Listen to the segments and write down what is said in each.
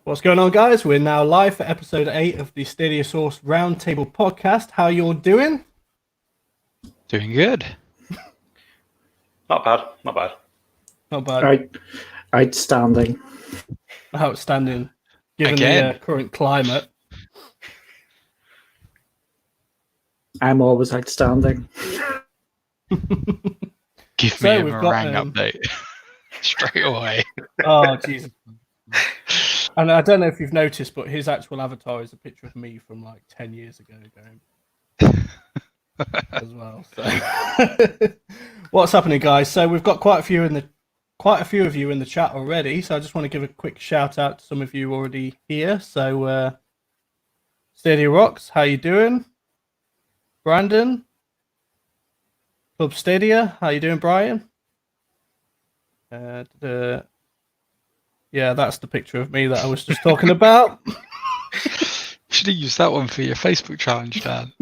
What's going on, guys? We're now live for episode 8 of the Stadia Source Roundtable podcast. How you all doing? Doing good. Not bad, not bad. Not bad. Outstanding. Outstanding, given Again. the current climate. I'm always outstanding. Give me a meringue update straight away. Oh, Jesus. And I don't know if you've noticed, but his actual avatar is a picture of me from like 10 years ago as well. So what's happening, guys? So we've got quite a few of you in the chat already. So I just want to give a quick shout out to some of you already here. So Stadia Rocks, how you doing? Brandon, Club Stadia, how you doing, Brian? Yeah, that's the picture of me that I was just talking about. Should have used that one for your Facebook challenge, Dan.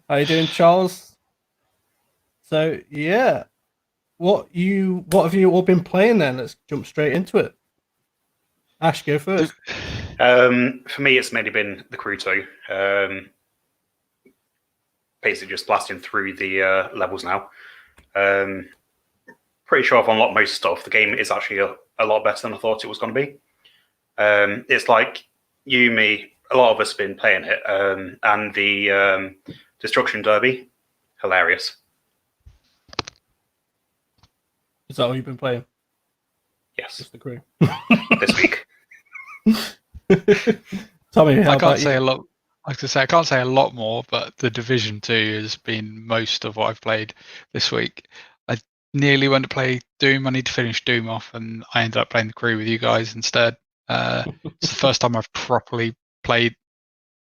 How you doing, Charles? So yeah, what have you all been playing then? Let's jump straight into it. Ash, go first. For me, it's mainly been the Crew 2. Basically just blasting through the levels now. Pretty sure I've unlocked most stuff. The game is actually a lot better than I thought it was going to be. It's like you, me, a lot of us have been playing it, and the Destruction Derby, hilarious. Is that all you've been playing? Yes. Just the Crew. This week. Tommy, I can't say a lot. Like I say, I can't say a lot more, but the Division 2 has been most of what I've played this week. I nearly went to play Doom. I need to finish Doom off, and I ended up playing the Crew with you guys instead. It's the first time I've properly played,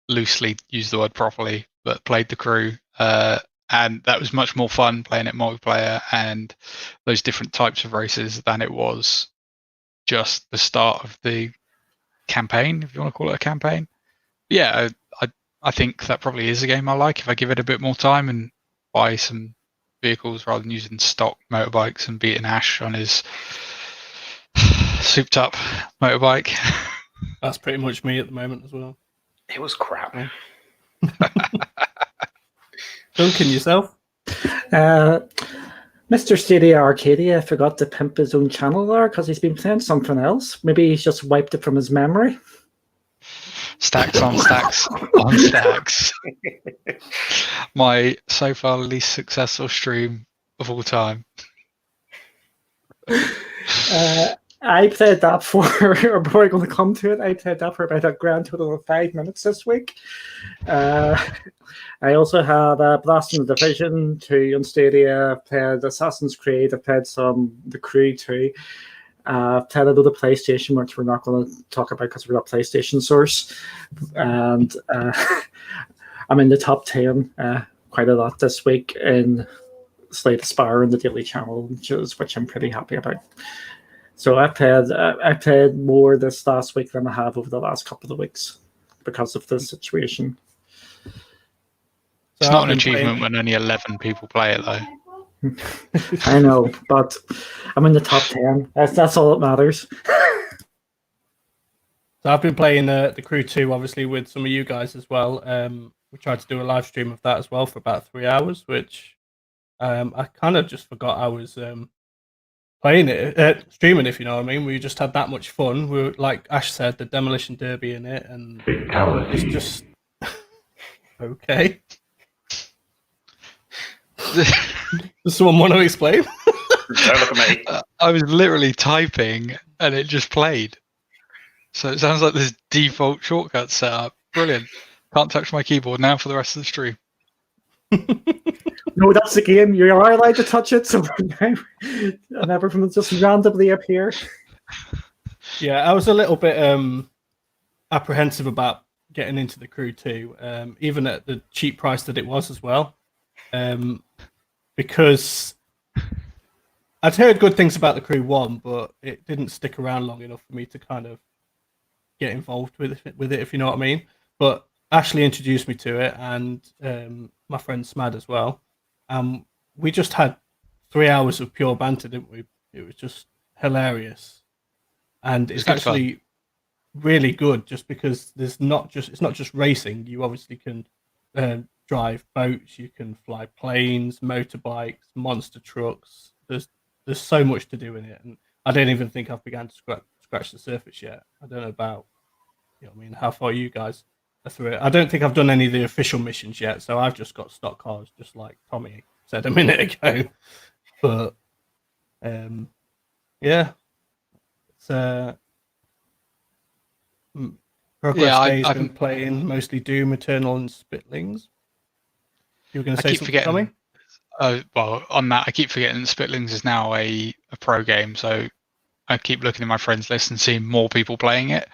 loosely used the word properly, but played the Crew. And that was much more fun playing it multiplayer and those different types of races than it was just the start of the campaign, if you want to call it a campaign. Yeah, I think that probably is a game I like if I give it a bit more time and buy some vehicles rather than using stock motorbikes and beating Ash on his souped up motorbike. That's pretty much me at the moment as well. It was crap. Duncan, yourself? Mr. Stadia Arcadia forgot to pimp his own channel there because he's been playing something else. Maybe he's just wiped it from his memory. Stacks on stacks on stacks. My so far least successful stream of all time. I played that for, or we're going to come to it, I played that for about a grand total of 5 minutes this week. I also had Blast in the Division 2 on Stadia, played Assassin's Creed, I played The Crew 2. Played a little PlayStation, which we're not going to talk about because we've got PlayStation Source. And I'm in the top 10 quite a lot this week in Slate Aspire and the Daily Challenges, which I'm pretty happy about. So I played more this last week than I have over the last couple of weeks because of this situation. It's not an achievement when only 11 people play it, though. I know, but I'm in the top 10. That's all that matters. So I've been playing the Crew 2, obviously, with some of you guys as well. We tried to do a live stream of that as well for about 3 hours, which I kind of just forgot I was playing it, streaming, if you know what I mean. We just had that much fun. We were, like Ash said, the Demolition Derby in it, and it's just okay. Does someone want to explain? Don't look at me. I was literally typing and it just played. So it sounds like this default shortcut set up. Brilliant. Can't touch my keyboard now for the rest of the stream. No, that's the game. You are allowed to touch it, so and everything just randomly appear. Yeah, I was a little bit apprehensive about getting into the Crew 2, even at the cheap price that it was as well. Because I'd heard good things about the Crew 1, but it didn't stick around long enough for me to kind of get involved with it, if you know what I mean. But Ashley introduced me to it, and my friend Smad as well. We just had 3 hours of pure banter, didn't we? It was just hilarious. and it's good fun. actually really good just because it's not just racing. You obviously can drive boats, you can fly planes, motorbikes, monster trucks. There's so much to do in it, and I don't even think I've begun to scratch the surface yet. I don't know about, you know what I mean, how far you guys are through it. I don't think I've done any of the official missions yet, so I've just got stock cars, just like Tommy said a minute ago. But yeah, it's Progress Day's been playing mostly Doom, Eternal, and Spitlings. You were going to say something, Tommy? Well, on that, I keep forgetting that Spitlings is now a pro game, so I keep looking at my friends list and seeing more people playing it,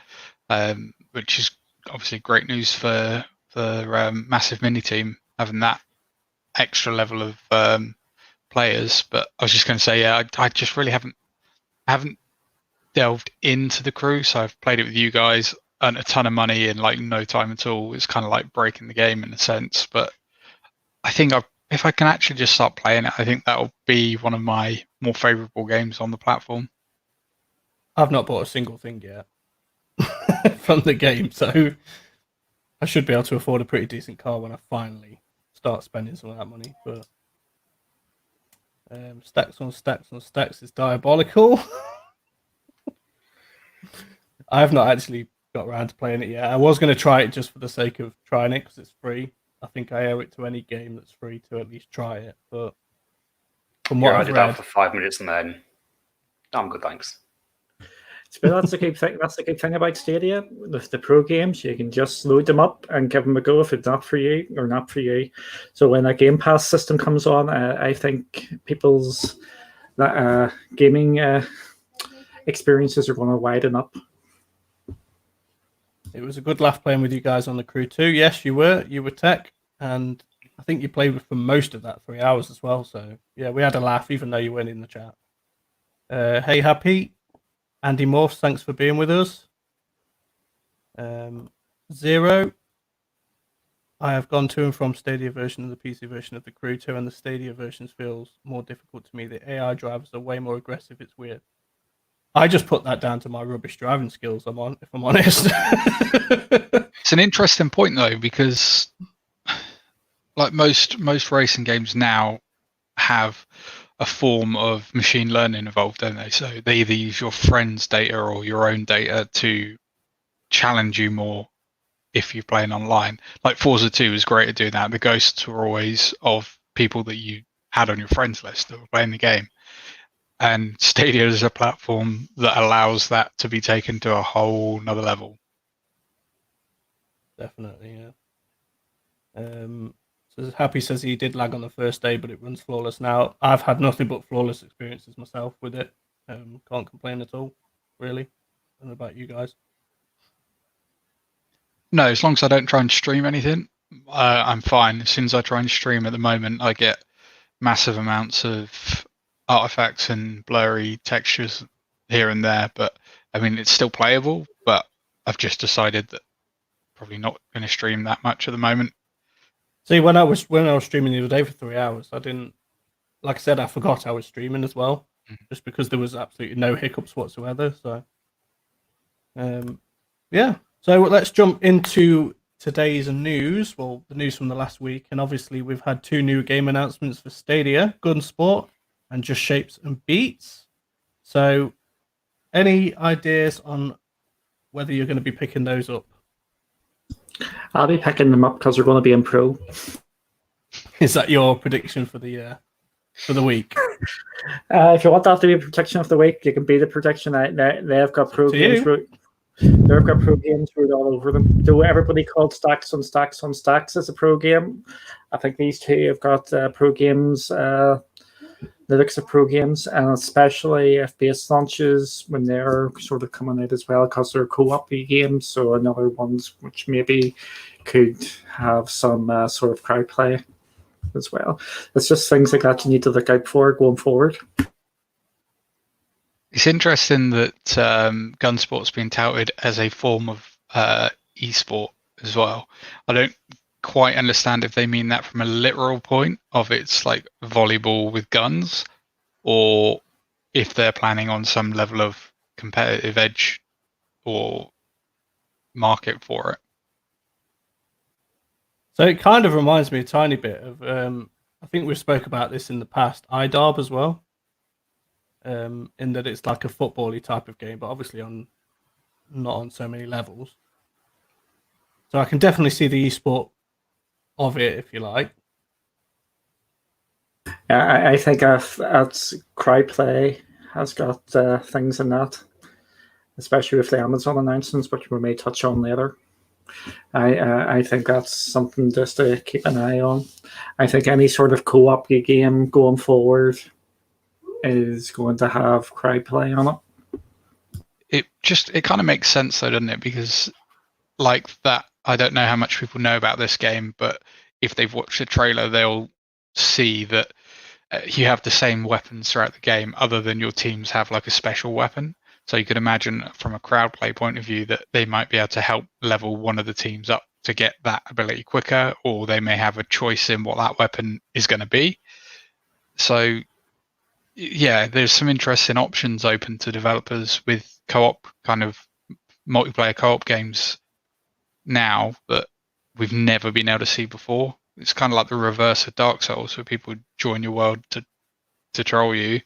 which is obviously great news for Massive Mini Team, having that extra level of players. But I was just going to say, yeah, I just really haven't delved into the crew, so I've played it with you guys, earned a ton of money in like no time at all. It's kind of like breaking the game in a sense, but I think if I can actually just start playing it, I think that'll be one of my more favourable games on the platform. I've not bought a single thing yet from the game, so I should be able to afford a pretty decent car when I finally start spending some of that money. But stacks on stacks on stacks is diabolical. I have not actually got around to playing it yet. I was going to try it just for the sake of trying it because it's free. I think I owe it to any game that's free to at least try it. But from what I've read, that for 5 minutes and then I'm good, thanks. But that's the good thing. That's the good thing about Stadia with the pro games. You can just load them up and give them a go if it's not for you or not for you. So when a Game Pass system comes on, I think people's gaming experiences are going to widen up. It was a good laugh playing with you guys on the crew too. Yes, you were tech, and I think you played for most of that 3 hours as well. So yeah, we had a laugh even though you weren't in the chat. Hey, Happy. Andy Morphs, thanks for being with us. Zero. I have gone to and from Stadia version of the PC version of the Crew 2, and the Stadia versions feels more difficult to me. The AI drivers are way more aggressive. It's weird. I just put that down to my rubbish driving skills, if I'm honest. It's an interesting point, though, because like most racing games now have a form of machine learning involved, don't they? So they either use your friend's data or your own data to challenge you more if you're playing online. Like Forza 2 is great at doing that. The ghosts were always of people that you had on your friends list that were playing the game. And Stadia is a platform that allows that to be taken to a whole nother level. Definitely, yeah. So Happy says he did lag on the first day, but it runs flawless now. I've had nothing but flawless experiences myself with it. Can't complain at all, really. I don't know about you guys. No, as long as I don't try and stream anything, I'm fine. As soon as I try and stream at the moment, I get massive amounts of artifacts and blurry textures here and there. But I mean, it's still playable, but I've just decided that probably not going to stream that much at the moment. See, when I was streaming the other day for 3 hours, I didn't, like I said, I forgot I was streaming as well, just because there was absolutely no hiccups whatsoever. So, yeah. So let's jump into today's news. Well, the news from the last week, and obviously we've had 2 new game announcements for Stadia, Gun Sport and Just Shapes and Beats. So, any ideas on whether you're going to be picking those up? I'll be picking them up because they're going to be in pro. Is that your prediction for the week? If you want that to be a prediction of the week, you can be the prediction. They've got pro games. They've got pro games all over them. Do everybody called Stacks on Stacks on Stacks as a pro game? I think these 2 have got pro games. The looks of pro games, and especially if base launches when they're sort of coming out as well, because they're co-op games. So another ones which maybe could have some sort of crowd play as well. It's just things like that you need to look out for going forward. It's interesting that Gunsport's been touted as a form of esport as well. I don't quite understand if they mean that from a literal point of it's like volleyball with guns, or if they're planning on some level of competitive edge or market for it. So it kind of reminds me a tiny bit of, I think we spoke about this in the past, iDarb as well, in that it's like a football-y type of game, but obviously not on so many levels. So I can definitely see the esport of it, if you like. Yeah, I think that's CryPlay has got things in that, especially with the Amazon announcements, which we may touch on later. I think that's something just to keep an eye on. I think any sort of co-op game going forward is going to have CryPlay on it. It kind of makes sense though, doesn't it? Because like that, I don't know how much people know about this game, but if they've watched the trailer, they'll see that you have the same weapons throughout the game, other than your teams have like a special weapon. So you could imagine from a crowd play point of view that they might be able to help level one of the teams up to get that ability quicker, or they may have a choice in what that weapon is going to be. So yeah, there's some interesting options open to developers with co-op kind of multiplayer co-op games now that we've never been able to see before. It's kind of like the reverse of Dark Souls, where people join your world to troll you,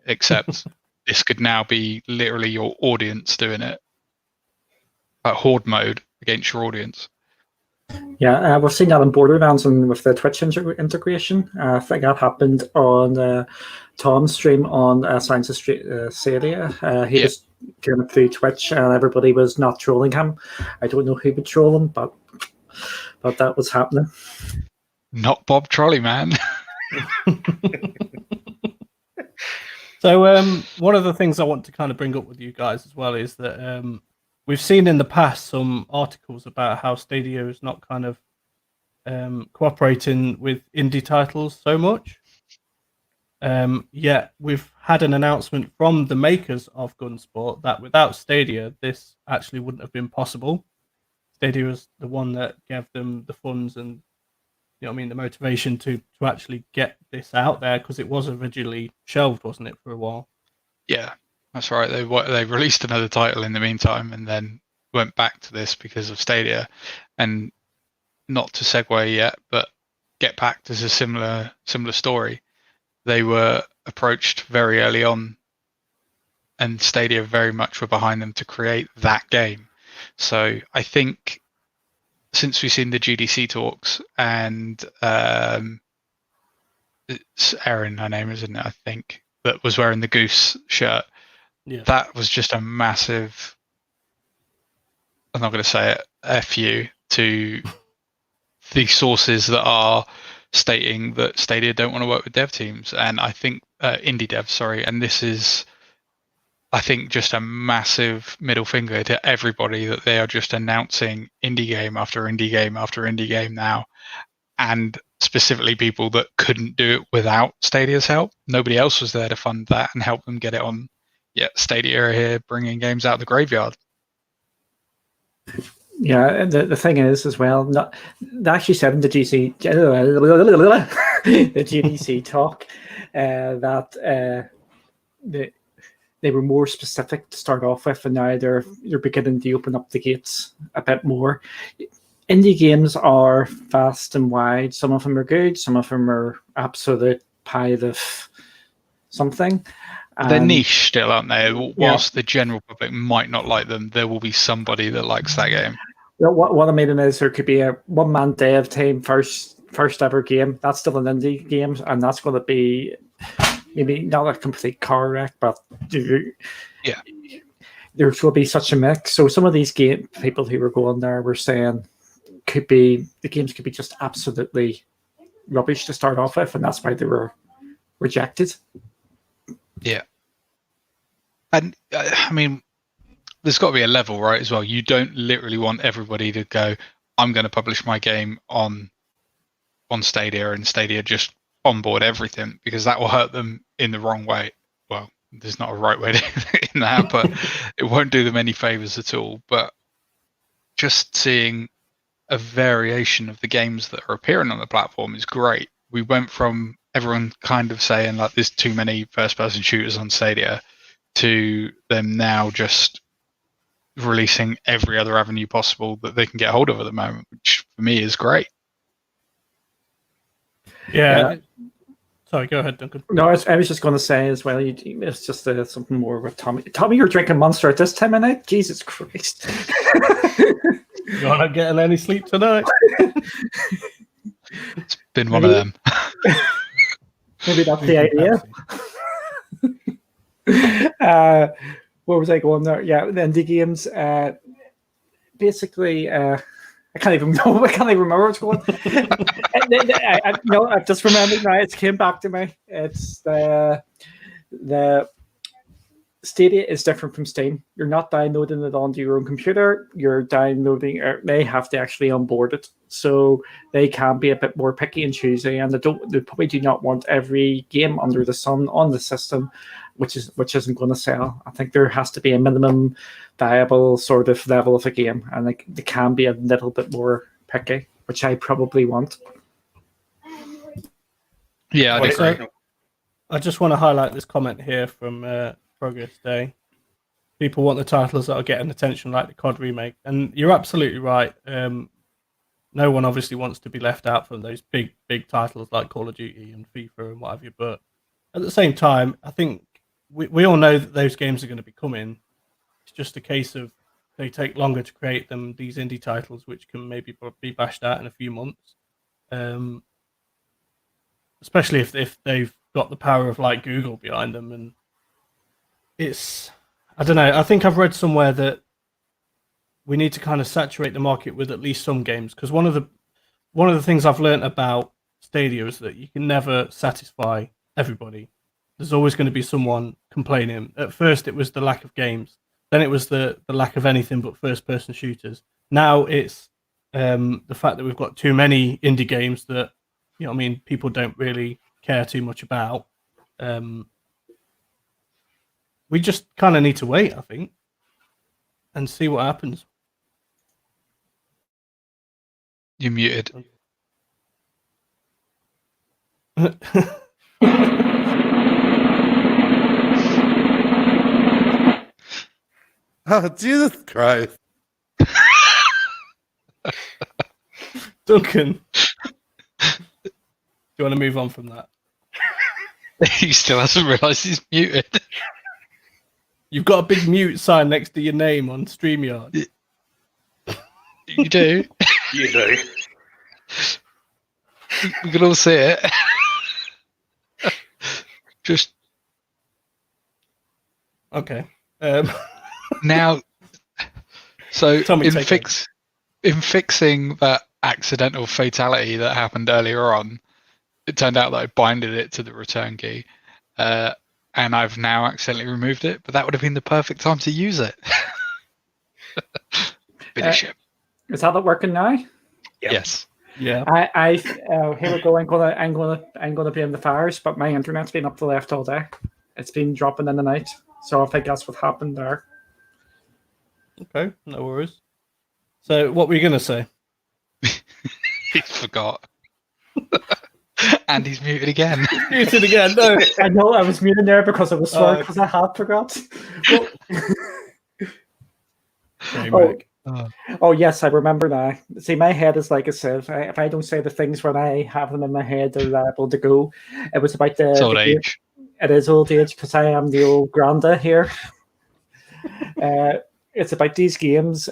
except this could now be literally your audience doing it. Horde mode against your audience. Yeah, we've seen that in Borderlands and with the Twitch integration. I think that happened on Tom's stream on Science of Stadia. He was doing it through Twitch and everybody was not trolling him. I don't know who would troll him, but that was happening. Not Bob Trolley, man. So one of the things I want to kind of bring up with you guys as well is that we've seen in the past some articles about how Stadia is not kind of cooperating with indie titles so much. Yet we've had an announcement from the makers of Gunsport that without Stadia, this actually wouldn't have been possible. Stadia was the one that gave them the funds and the motivation to actually get this out there, because it was originally shelved, wasn't it, for a while? Yeah, that's right. They released another title in the meantime and then went back to this because of Stadia. And not to segue yet, but Get Packed is a similar story. They were approached very early on, and Stadia very much were behind them to create that game. So I think since we've seen the GDC talks, and it's Erin, her name, isn't it? I think, that was wearing the Goose shirt. Yeah. That was just a massive, I'm not going to say it, FU to the sources that are stating that Stadia don't want to work with dev teams, and I think indie devs, sorry. And this is, I think, just a massive middle finger to everybody that they are just announcing indie game after indie game after indie game now, and specifically people that couldn't do it without Stadia's help. Nobody else was there to fund that and help them get it on. Yet Stadia are here bringing games out of the graveyard. Yeah, the thing is as well, they actually said in the GDC the GDC talk that they were more specific to start off with, and now they're beginning to open up the gates a bit more. Indie games are fast and wide. Some of them are good, some of them are absolute pile of something. They're niche still, aren't they? Whilst the general public might not like them, there will be somebody that likes that game. What I mean is there could be a one-man dev team, first ever game. That's still an indie game, and that's going to be maybe not a complete car wreck, but yeah, there's going to be such a mix. So some of these game people who were going there were saying the games could be just absolutely rubbish to start off with, and that's why they were rejected. Yeah. And I mean, there's got to be a level, right, as well. You don't literally want everybody to go, I'm going to publish my game on Stadia, and Stadia just onboard everything, because that will hurt them in the wrong way. Well, there's not a right way to in that, but it won't do them any favors at all. But just seeing a variation of the games that are appearing on the platform is great. We went from everyone kind of saying like there's too many first-person shooters on Stadia to them now just releasing every other avenue possible that they can get hold of at the moment, which for me is great. Yeah. Sorry, go ahead, Duncan. No, I was just going to say as well, it's just something more with Tommy. Tommy, you're drinking Monster at this time of night? Jesus Christ. You're not getting any sleep tonight? It's been one of them. Maybe that's the idea. Where was I going there? Yeah, the indie games. Basically, I can't even know. I can't even remember what's going. No, I've just remembered now. It came back to me. It's the Stadia is different from Steam. You're not downloading it onto your own computer. You're downloading. They have to actually onboard it, so they can be a bit more picky and choosy. And they probably do not want every game under the sun on the system, which isn't going to sell. I think there has to be a minimum viable sort of level of a game, and they can be a little bit more picky, which I probably want. Yeah, I agree. I just want to highlight this comment here from Progress Day. People want the titles that are getting attention, like the COD remake, and you're absolutely right. No one obviously wants to be left out from those big titles like Call of Duty and FIFA and what have you. But at the same time, I think we all know that those games are going to be coming. It's just a case of they take longer to create them. These indie titles, which can maybe be bashed out in a few months, especially if they've got the power of like Google behind them. And it's, I don't know. I think I've read somewhere that we need to kind of saturate the market with at least some games, because one of the things I've learned about Stadia is that you can never satisfy everybody. There's always going to be someone complaining. At first, it was the lack of games. Then it was the lack of anything but first-person shooters. Now it's the fact that we've got too many indie games that, you know what I mean, people don't really care too much about. We just kind of need to wait, I think, and see what happens. You're muted. Oh, Jesus Christ. Duncan, do you want to move on from that? He still hasn't realised he's muted. You've got a big mute sign next to your name on StreamYard. You do? You do. We can all see it. Just Okay. now, so Tommy, in fixing that accidental fatality that happened earlier on, it turned out that I binded it to the return key, and I've now accidentally removed it. But that would have been the perfect time to use it. Finish it. Is that working now? Yep. Yes. Yeah. Here we go. I'm gonna blame the fires, but my internet's been up to the left all day. It's been dropping in the night, so I think that's what happened there. Okay, no worries. So, what were you gonna say? He forgot. And he's muted again. Muted again. No. I know I was muted there because I was swearing because I had forgot. Oh yes, I remember now. See, my head is like a sieve. If I don't say the things when I have them in my head, they're liable to go. It was about the old age. It is old age because I am the old granda here. It's about these games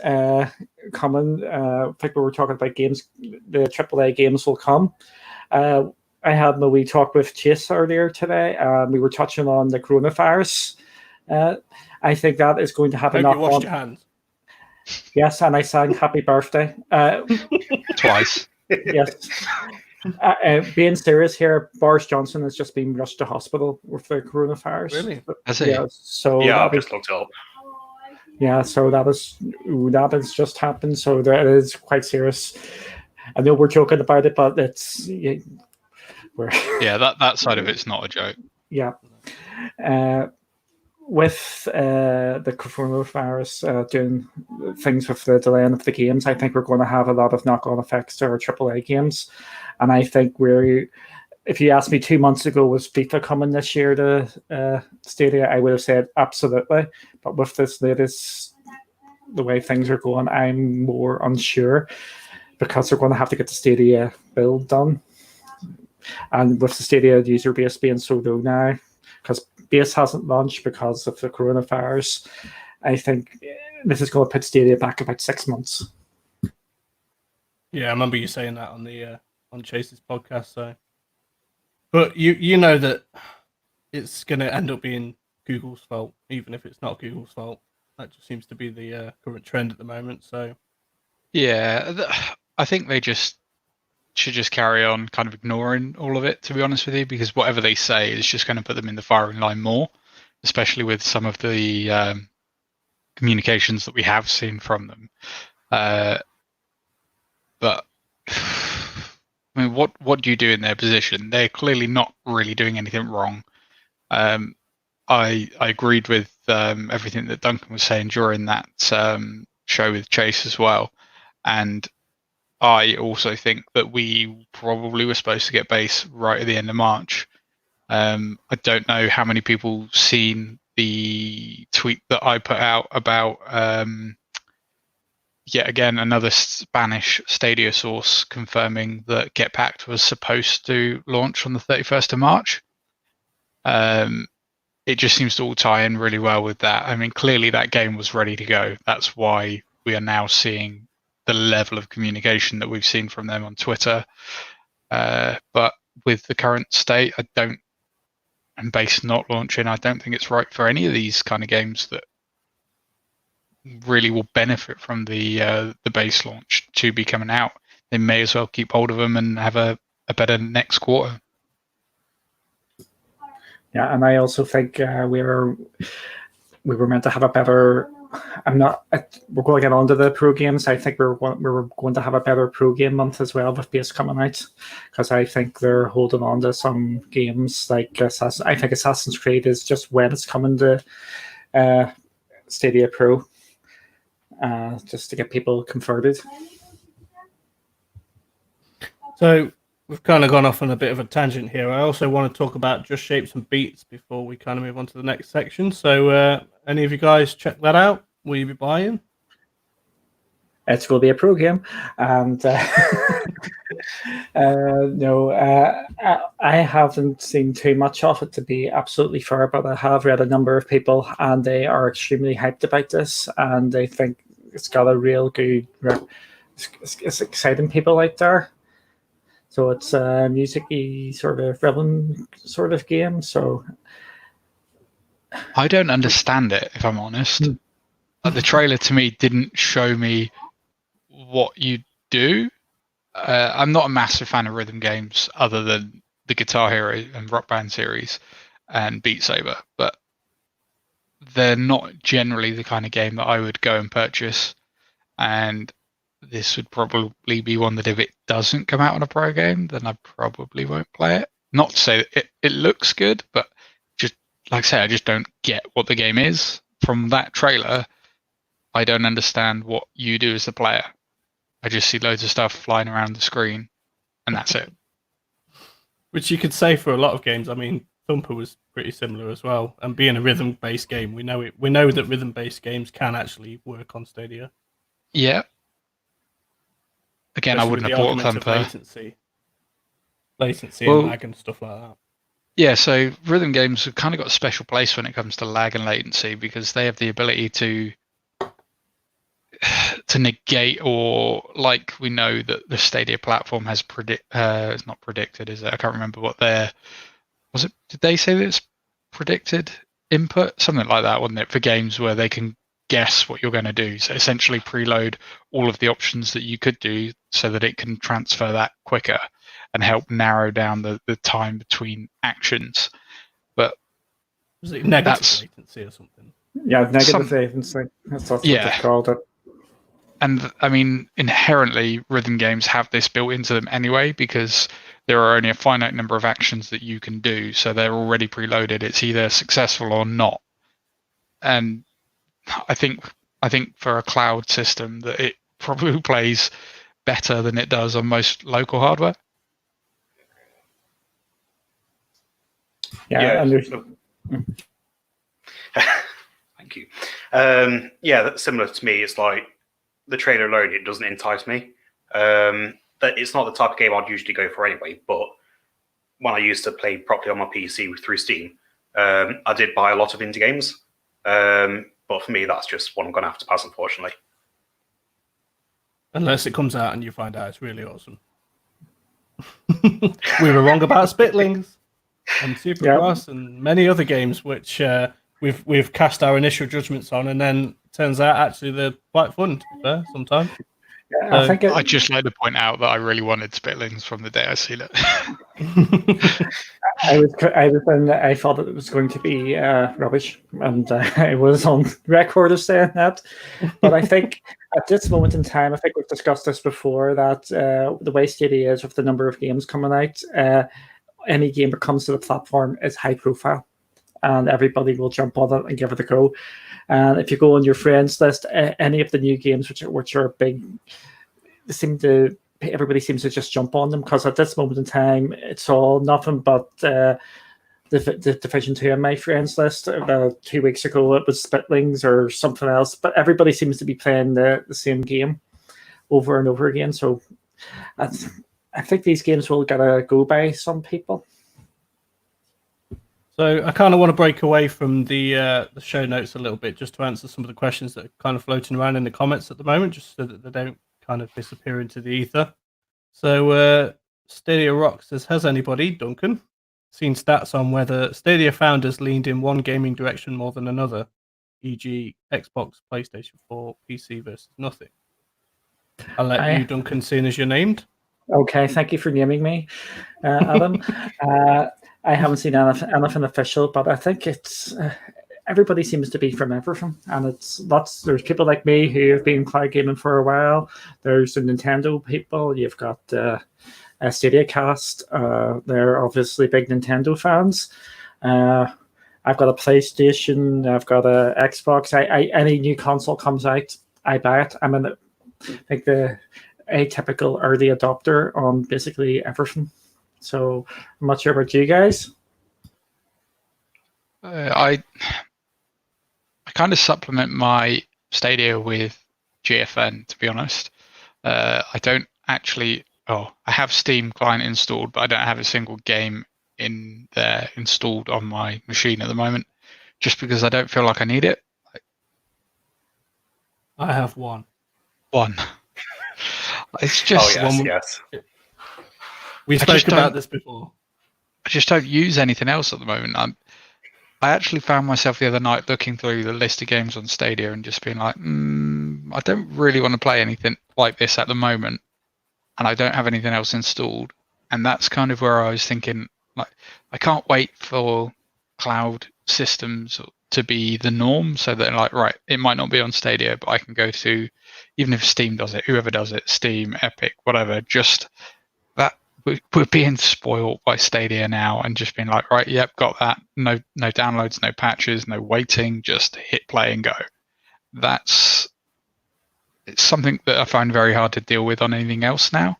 coming. I think we were talking about games. The AAA games will come. I had my wee talk with Chase earlier today. We were touching on the coronavirus. I think that is going to have a knock-on. You washed your hands. Yes, and I sang "Happy Birthday" Twice. Yes. Being serious here, Boris Johnson has just been rushed to hospital with the coronavirus. Really? Has he? Yeah. So Yeah, I've just looked it up. yeah, so that has just happened. So that is quite serious. I know we're joking about it, but it's Yeah, that side of it's not a joke. Yeah. With the coronavirus doing things with the delaying of the games, I think we're going to have a lot of knock-on effects to our AAA games, and I think if you asked me 2 months ago, was FIFA coming this year to Stadia, I would have said absolutely. But with this latest, the way things are going, I'm more unsure because they're going to have to get the Stadia build done. And with the Stadia user base being so low now, because base hasn't launched because of the coronavirus, I think this is going to put Stadia back about 6 months. Yeah, I remember you saying that on the on Chase's podcast. So, but you know that it's going to end up being Google's fault, even if it's not Google's fault. That just seems to be the current trend at the moment. So, yeah, I think they should just carry on kind of ignoring all of it, to be honest with you, because whatever they say is just going to put them in the firing line more, especially with some of the communications that we have seen from them. But I mean, what do you do in their position? They're clearly not really doing anything wrong. I agreed with everything that Duncan was saying during that show with Chase as well, and I also think that we probably were supposed to get base right at the end of March. I don't know how many people seen the tweet that I put out about yet again another Spanish Stadia source confirming that Get Packed was supposed to launch on the 31st of March. It just seems to all tie in really well with that. I mean, clearly that game was ready to go. That's why we are now seeing the level of communication that we've seen from them on Twitter. But with the current state, and base not launching, I don't think it's right for any of these kind of games that really will benefit from the base launch to be coming out. They may as well keep hold of them and have a better next quarter. Yeah, and I also think we were meant to have a better. We're going to get onto the pro games. I think we're going to have a better pro game month as well with base coming out, because I think they're holding on to some games like I think Assassin's Creed is just when it's coming to Stadia Pro, just to get people converted. So we've kind of gone off on a bit of a tangent here. I also want to talk about Just Shapes and Beats before we kind of move on to the next section. So any of you guys check that out? Will you be buying? It's going to be a pro game, and no, I haven't seen too much of it, to be absolutely fair, but I have read a number of people, and they are extremely hyped about this, and they think it's got a real good. It's exciting people out there. So it's a music-y sort of rhythm sort of game. So I don't understand it, if I'm honest. The trailer to me didn't show me what you do. I'm not a massive fan of rhythm games other than the Guitar Hero and Rock Band series and Beat Saber, but they're not generally the kind of game that I would go and purchase. And this would probably be one that if it doesn't come out on a pro game, then I probably won't play it. Not to say that it looks good, but just like I say, I just don't get what the game is. From that trailer, I don't understand what you do as a player. I just see loads of stuff flying around the screen, and that's it. Which you could say for a lot of games. I mean, Thumper was pretty similar as well. And being a rhythm-based game, we know that rhythm-based games can actually work on Stadia. Yeah. Again, Especially I wouldn't have bought Thumper. Latency and lag and stuff like that. Yeah, so rhythm games have kind of got a special place when it comes to lag and latency, because they have the ability to negate, or like we know that the Stadia platform has it's not predicted, is it? I can't remember what did they say that it's predicted input? Something like that, wasn't it? For games where they can guess what you're going to do. So essentially preload all of the options that you could do so that it can transfer that quicker and help narrow down the time between actions. But was it negative latency or something? Yeah, negative latency. That's what they've called it. And I mean, inherently, rhythm games have this built into them anyway, because there are only a finite number of actions that you can do. So they're already preloaded. It's either successful or not. And I think for a cloud system that it probably plays better than it does on most local hardware. Yeah, and there's Thank you. Yeah, that's similar to me. It's like the trailer alone, it doesn't entice me. That it's not the type of game I'd usually go for anyway. But when I used to play properly on my PC through Steam, I did buy a lot of indie games. But for me, that's just what I'm going to have to pass, unfortunately. Unless it comes out and you find out it's really awesome. We were wrong about Spitlings and Supercross and many other games which we've cast our initial judgments on, and then turns out actually they're quite fun to be fair sometimes. Yeah, I'd just like to point out that I really wanted Spitlings from the day I seen it. I thought that it was going to be rubbish, and I was on record of saying that. But I think at this moment in time, I think we've discussed this before, that the way Stadia is with the number of games coming out, any game that comes to the platform is high profile, and everybody will jump on it and give it a go. And if you go on your friends list, any of the new games which are big, everybody seems to just jump on them, because at this moment in time, it's all nothing but the Division 2 on my friends list. About 2 weeks ago, it was Spitlings or something else, but everybody seems to be playing the same game over and over again. So I think these games will get a go by some people. So I kind of want to break away from the show notes a little bit, just to answer some of the questions that are kind of floating around in the comments at the moment, just so that they don't kind of disappear into the ether. So Stadia Rock says, has anybody, Duncan, seen stats on whether Stadia founders leaned in one gaming direction more than another, e.g. Xbox, PlayStation 4, PC versus nothing? I'll let you, Duncan, seeing as you're named. Okay, thank you for naming me, Adam. I haven't seen anything official, but I think it's everybody seems to be from everything, and there's people like me who have been cloud gaming for a while. There's the Nintendo people. You've got Stadia Cast. They're obviously big Nintendo fans. I've got a PlayStation. I've got a Xbox. Any new console comes out, I buy it. I'm in like the atypical early adopter on basically everything. So I'm not sure about you guys. I kind of supplement my Stadia with GFN, to be honest. I don't actually. I have Steam client installed, but I don't have a single game in there installed on my machine at the moment, just because I don't feel like I need it. I have one. It's just yes. We spoke about this before. I just don't use anything else at the moment. I actually found myself the other night looking through the list of games on Stadia and just being like, I don't really want to play anything like this at the moment, and I don't have anything else installed. And that's kind of where I was thinking, like, I can't wait for cloud systems to be the norm, so that, like, right, it might not be on Stadia, but I can go to, even if Steam does it, whoever does it, Steam, Epic, whatever, just that we're being spoiled by Stadia now, and just being like, right, yep, got that. No downloads, no patches, no waiting, just hit play and go. It's something that I find very hard to deal with on anything else now.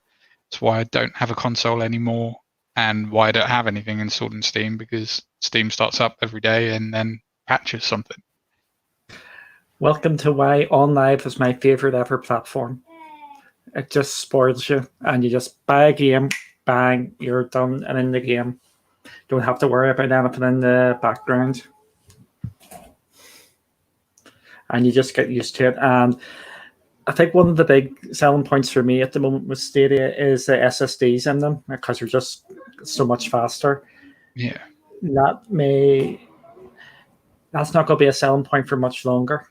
It's why I don't have a console anymore, and why I don't have anything installed in Steam, because Steam starts up every day and then patches something. Welcome to why OnLive is my favorite ever platform. It just spoils you, and you just buy a game, bang, you're done and in the game. Don't have to worry about anything in the background, and you just get used to it. And I think one of the big selling points for me at the moment with Stadia is the SSDs in them, because they're just so much faster. Yeah, that's not going to be a selling point for much longer,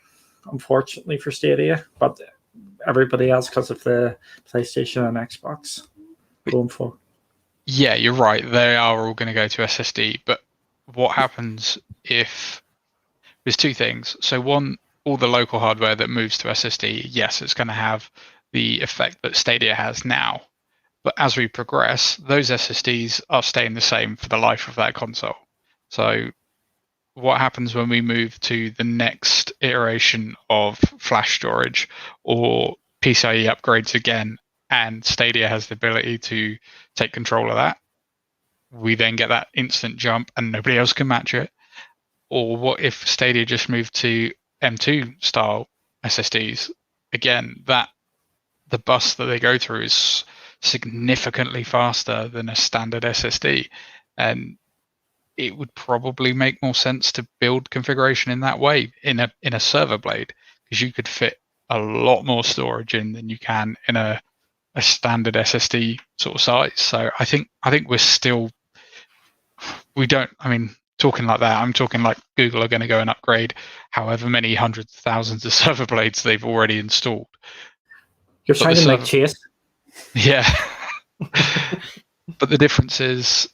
unfortunately, for Stadia, but everybody else, because of the PlayStation and Xbox going for. Yeah, you're right. They are all going to go to SSD, but what happens if there's two things? So one, all the local hardware that moves to SSD, yes, it's going to have the effect that Stadia has now. But as we progress, those SSDs are staying the same for the life of that console. So what happens when we move to the next iteration of flash storage or PCIe upgrades again, and Stadia has the ability to take control of that? we then get that instant jump and nobody else can match it? Or what if Stadia just moved to M2 style SSDs? Again, that the bus that they go through is significantly faster than a standard SSD, and it would probably make more sense to build configuration in that way in a server blade, because you could fit a lot more storage in than you can in a standard SSD sort of size. So I think we're still, talking like that, I'm talking like Google are going to go and upgrade however many hundreds of thousands of server blades they've already installed. You're trying to make Chase. Yeah. But the difference is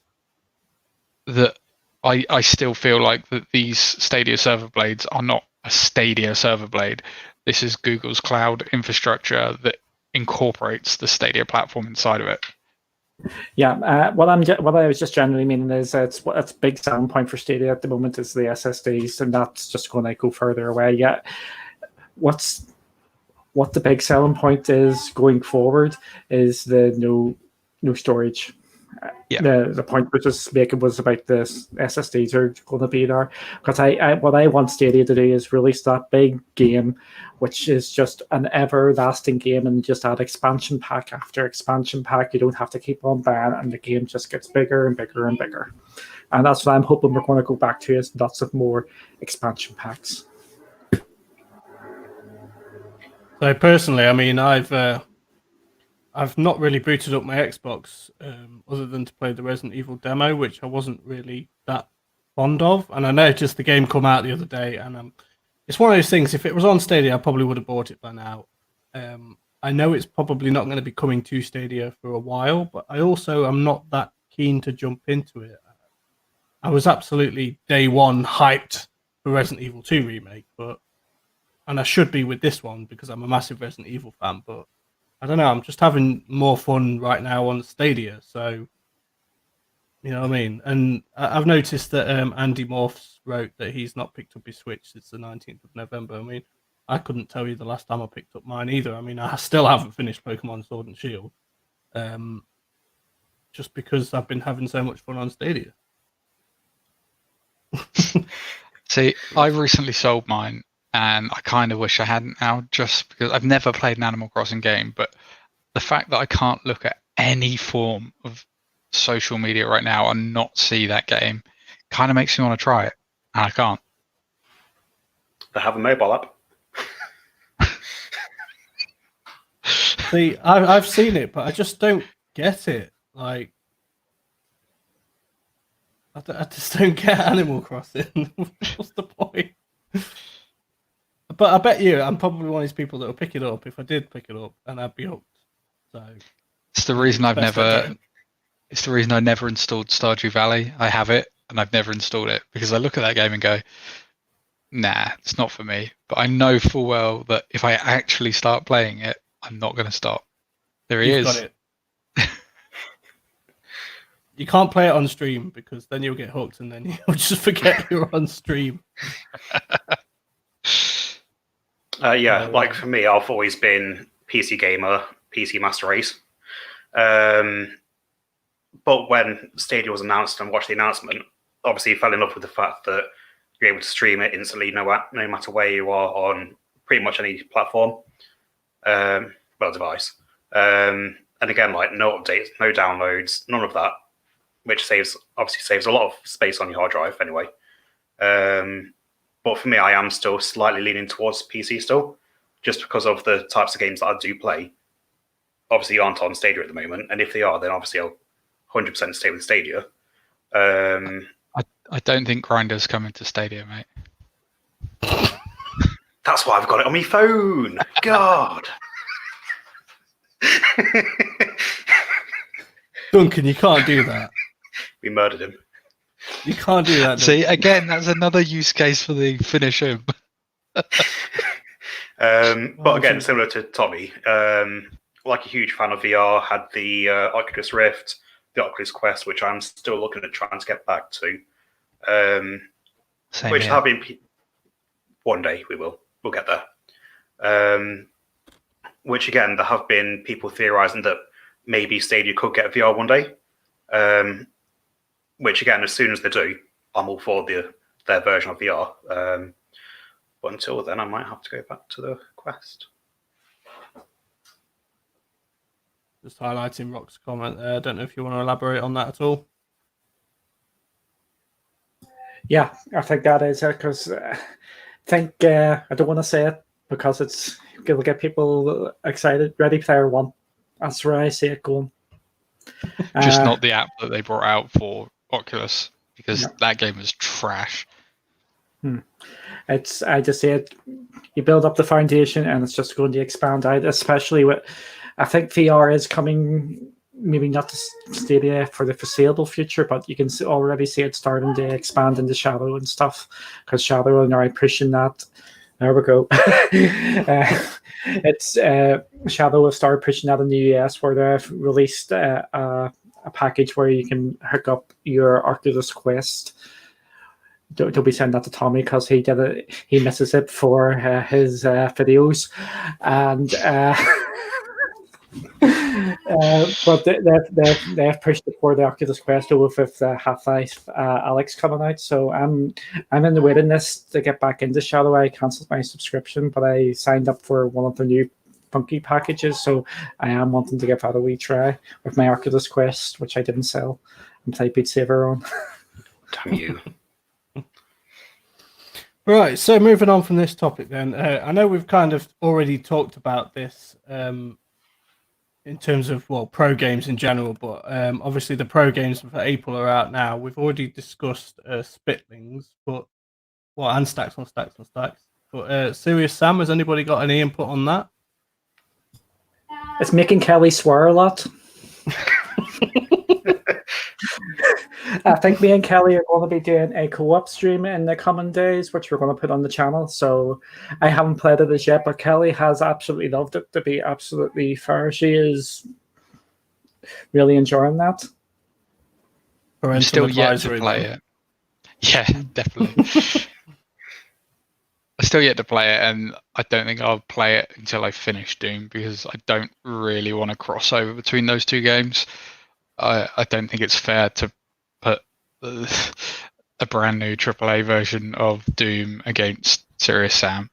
that I still feel like that these Stadia server blades are not a Stadia server blade. This is Google's cloud infrastructure that incorporates the Stadia platform inside of it. Yeah, what I was just generally meaning is it's a big selling point for Stadia at the moment is the SSDs, and that's just going to go further away. Yeah, what the big selling point is going forward is the no storage. Yeah. The point which was making was about the SSDs are going to be there, because what I want Stadia to do is release that big game, which is just an everlasting game, and just add expansion pack after expansion pack. You don't have to keep on buying, and the game just gets bigger and bigger and bigger. And that's what I'm hoping we're going to go back to, is lots of more expansion packs. So personally, I mean, I've not really booted up my Xbox other than to play the Resident Evil demo, which I wasn't really that fond of. And I noticed the game come out the other day, and it's one of those things. If it was on Stadia, I probably would have bought it by now. I know it's probably not going to be coming to Stadia for a while, but I also am not that keen to jump into it. I was absolutely day one hyped for Resident Evil 2 remake, and I should be with this one because I'm a massive Resident Evil fan, but I don't know, I'm just having more fun right now on Stadia, so you know what I mean? And I've noticed that Andy Morphs wrote that he's not picked up his Switch since the 19th of November. I mean, I couldn't tell you the last time I picked up mine either. I mean, I still haven't finished Pokemon Sword and Shield, just because I've been having so much fun on Stadia. See, I've recently sold mine, and I kind of wish I hadn't now, just because I've never played an Animal Crossing game, but the fact that I can't look at any form of social media right now and not see that game kind of makes me want to try it, and I can't. They have a mobile app. See, I've seen it, but I just don't get it. Like, I just don't get Animal Crossing. What's the point? But I bet you, I'm probably one of these people that will pick it up if I did pick it up, and I'd be hooked. So it's the reason I never installed Stardew Valley. I have it, and I've never installed it because I look at that game and go, nah, it's not for me. But I know full well that if I actually start playing it, I'm not going to stop. There he is. Got it. You can't play it on stream because then you'll get hooked and then you'll just forget you're on stream. Like for me, I've always been PC gamer, PC master race. But when Stadia was announced and watched the announcement, obviously fell in love with the fact that you're able to stream it instantly, no matter where you are on pretty much any platform, device. And again, like no updates, no downloads, none of that, which obviously saves a lot of space on your hard drive anyway. But for me, I am still slightly leaning towards PC still, just because of the types of games that I do play. Obviously, aren't on Stadia at the moment, and if they are, then obviously I'll 100% stay with Stadia. I don't think Grinder's coming to Stadia, mate. That's why I've got it on my phone. God. Duncan, you can't do that. We murdered him. You can't do that. See, again, that's another use case for the finish him. But again, similar to Tommy, like a huge fan of VR, had the Oculus Rift, the Oculus Quest, which I'm still looking at trying to get back to. Which have been one day we'll get there. Which again, there have been people theorizing that maybe Stadia could get VR one day. which again, as soon as they do, I'm all for their version of VR. But until then, I might have to go back to the Quest. Just highlighting Rock's comment there. I don't know if you want to elaborate on that at all. Yeah, I think that is it, because I don't want to say it because it'll get people excited. Ready Player One. That's where I see it going. Just not the app that they brought out for Oculus, because that game was trash. I just say it. You build up the foundation, and it's just going to expand out. Especially with, I think VR is coming. Maybe not to Stadia for the foreseeable future, but you can already see it starting to expand into Shadow and stuff, because Shadow are now pushing that. There we go. It's Shadow have started pushing that in the US, where they've released a package where you can hook up your Oculus Quest. Don't be saying that to Tommy, because he misses it for his videos, and. But they've pushed it for the Oculus Quest with Half-Life Alex coming out. So I'm in the waiting list to get back into Shadow. I cancelled my subscription, but I signed up for one of the new funky packages. So I am wanting to give that a wee try with my Oculus Quest, which I didn't sell, and play Beat Saber on. Damn you. Right, so moving on from this topic then. I know we've kind of already talked about this in terms of, pro games in general, but obviously the pro games for April are out now. We've already discussed Spitlings, and Stacks on Stacks on Stacks. But Serious Sam, has anybody got any input on that? It's making Kelly swear a lot. I think me and Kelly are going to be doing a co-op stream in the coming days, which we're going to put on the channel. So I haven't played it as yet, but Kelly has absolutely loved it, to be absolutely fair. She is really enjoying that. I'm still yet to play it. Yeah, definitely. I'm still yet to play it, and I don't think I'll play it until I finish Doom, because I don't really want to cross over between those two games. I don't think it's fair to put a brand new AAA version of Doom against Serious Sam.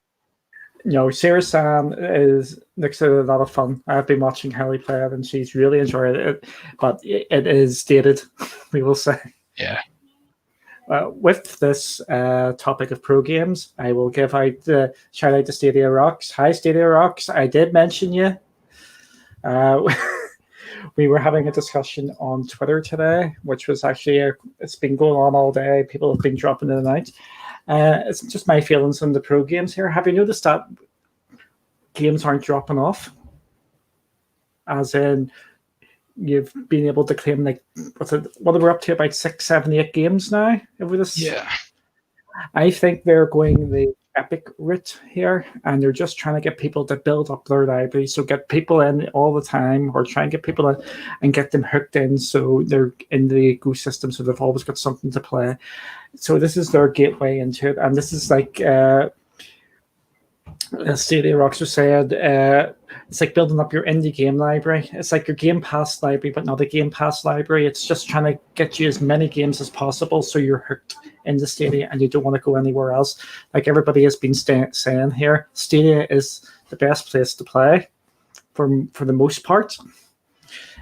Serious Sam looks a lot of fun. I've been watching Kelly play it, and she's really enjoyed it. But it is dated, we will say. Yeah. With this topic of pro games, I will give out the shout out to Stadia Rocks. Hi, Stadia Rocks. I did mention you. We were having a discussion on Twitter today, which was actually it's been going on all day. People have been dropping in and out. It's just my feelings on the pro games here. Have you noticed that games aren't dropping off? As in, you've been able to claim what are we up to, about 6, 7, 8 games now over this? Yeah. I think they're going the Epic route here, and they're just trying to get people to build up their library. So get people in all the time, or try and get people in and get them hooked in, so they're in the ecosystem, so they've always got something to play. So this is their gateway into it, and this is like Stadia Rocks said, it's like building up your indie game library. It's like your Game Pass library, but not a Game Pass library. It's just trying to get you as many games as possible, so you're hooked into Stadia and you don't want to go anywhere else. Like everybody has been saying here, Stadia is the best place to play for the most part,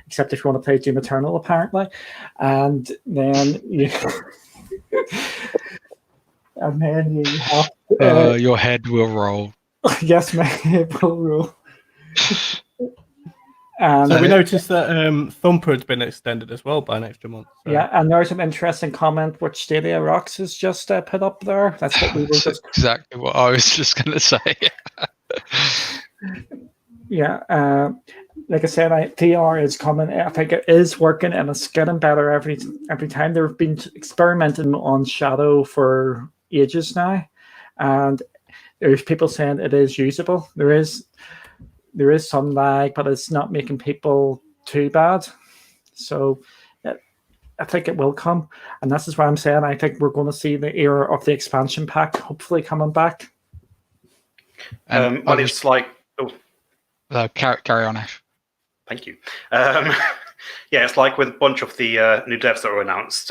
except if you want to play Doom Eternal, apparently. And then you have your head will roll. Yes, my head will roll. So we noticed that Thumper had been extended as well by an extra month. So. Yeah, and there's an interesting comment which Stadia Rocks has just put up there. That's what we were just exactly what I was just going to say. Yeah, like I said, VR is coming. I think it is working, and it's getting better every time. They've been experimenting on Shadow for ages now, and there's people saying it is usable. There is some lag, but it's not making people too bad. So I think it will come. And this is what I'm saying. I think we're going to see the era of the expansion pack hopefully coming back. It's like... carry on, Ash. Thank you. Yeah, it's like with a bunch of the new devs that were announced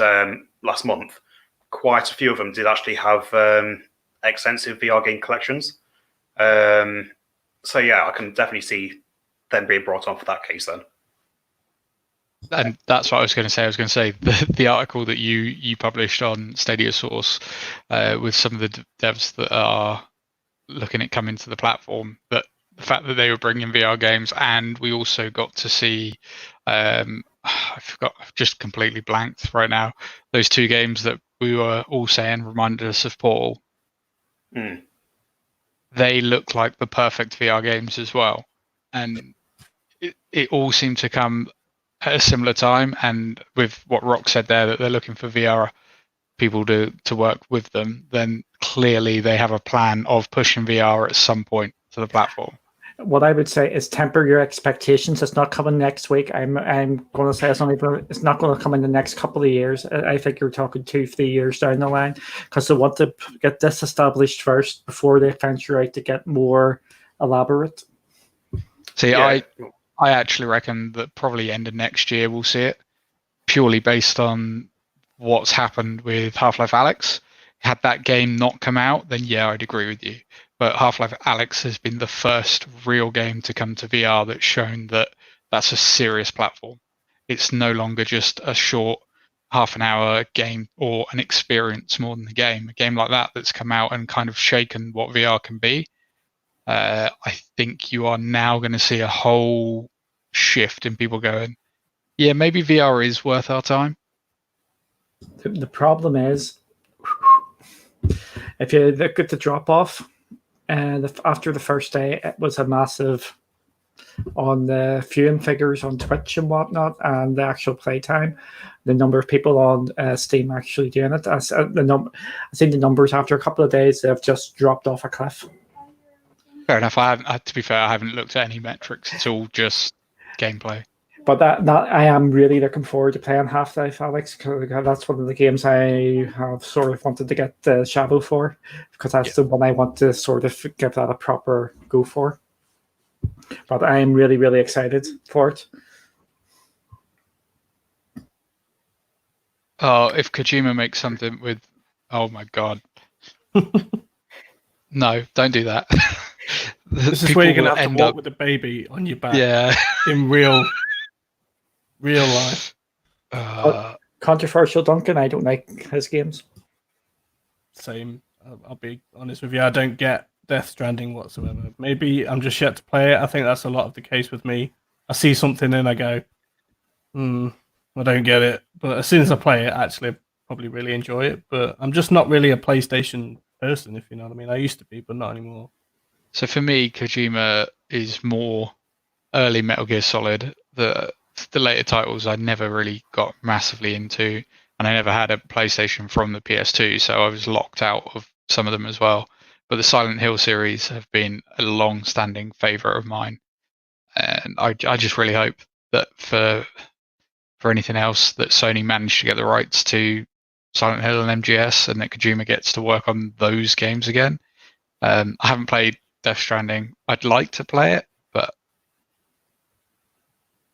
last month. Quite a few of them did actually have extensive VR game collections. So yeah, I can definitely see them being brought on for that case then. And that's what I was going to say. I was going to say the article that you published on Stadia Source with some of the devs that are looking at coming to the platform, that the fact that they were bringing VR games, and we also got to see, I forgot, I've just completely blanked right now, those two games that we were all saying reminded us of Portal. They look like the perfect VR games as well. And it all seemed to come at a similar time, and with what Rock said there, that they're looking for VR people to work with them, then clearly they have a plan of pushing VR at some point to the platform. What I would say is temper your expectations. It's not coming next week. I'm going to say it's not going to come in the next couple of years. I think you're talking 2-3 years down the line, because they want to get this established first before they venture out to get more elaborate. See, yeah. I actually reckon that probably end of next year we'll see it, purely based on what's happened with Half-Life Alyx. Had that game not come out, then yeah, I'd agree with you. But Half-Life Alyx has been the first real game to come to VR that's shown that that's a serious platform. It's no longer just a short half an hour game or an experience more than a game. A game like that that's come out and kind of shaken what VR can be. I think you are now going to see a whole shift in people going, yeah, maybe VR is worth our time. The problem is, if you look at the drop off, and after the first day, it was a massive on the viewing figures on Twitch and whatnot, and the actual playtime, the number of people on Steam actually doing it. I think the numbers after a couple of days have just dropped off a cliff. Fair enough. To be fair, I haven't looked at any metrics. It's all just gameplay. But that I am really looking forward to playing Half-Life Alyx, because that's one of the games I have sort of wanted to get the Shadow for, because that's the one I want to sort of give that a proper go for. But I am really, really excited for it. Oh, if Kojima makes something with, oh my god. No, don't do that. This is where you're going to have to walk with a baby on your back. Yeah. In real life. Controversial, Duncan. I don't like his games. Same. I'll be honest with you. I don't get Death Stranding whatsoever. Maybe I'm just yet to play it. I think that's a lot of the case with me. I see something and I go, I don't get it. But as soon as I play it, actually, I probably really enjoy it. But I'm just not really a PlayStation person, if you know what I mean. I used to be, but not anymore. So for me, Kojima is more early Metal Gear Solid. The later titles I never really got massively into, and I never had a PlayStation from the PS2, so I was locked out of some of them as well. But the Silent Hill series have been a long-standing favourite of mine, and I just really hope that for anything else that Sony managed to get the rights to Silent Hill and MGS, and that Kojima gets to work on those games again. I haven't played Death Stranding. I'd like to play it, but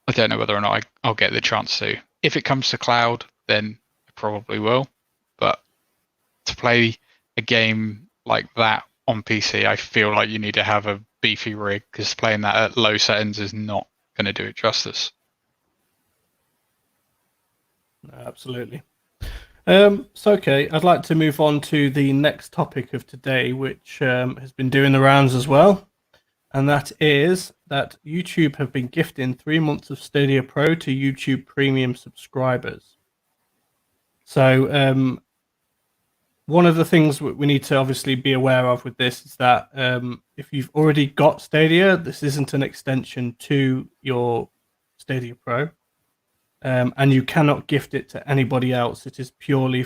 I don't know whether or not I'll get the chance to. If it comes to cloud, then I probably will. But to play a game like that on PC, I feel like you need to have a beefy rig, because playing that at low settings is not going to do it justice. Absolutely. So, okay, I'd like to move on to the next topic of today, which has been doing the rounds as well. And that is that YouTube have been gifting 3 months of Stadia Pro to YouTube Premium subscribers. So one of the things we need to obviously be aware of with this is that if you've already got Stadia, this isn't an extension to your Stadia Pro. And you cannot gift it to anybody else. It is purely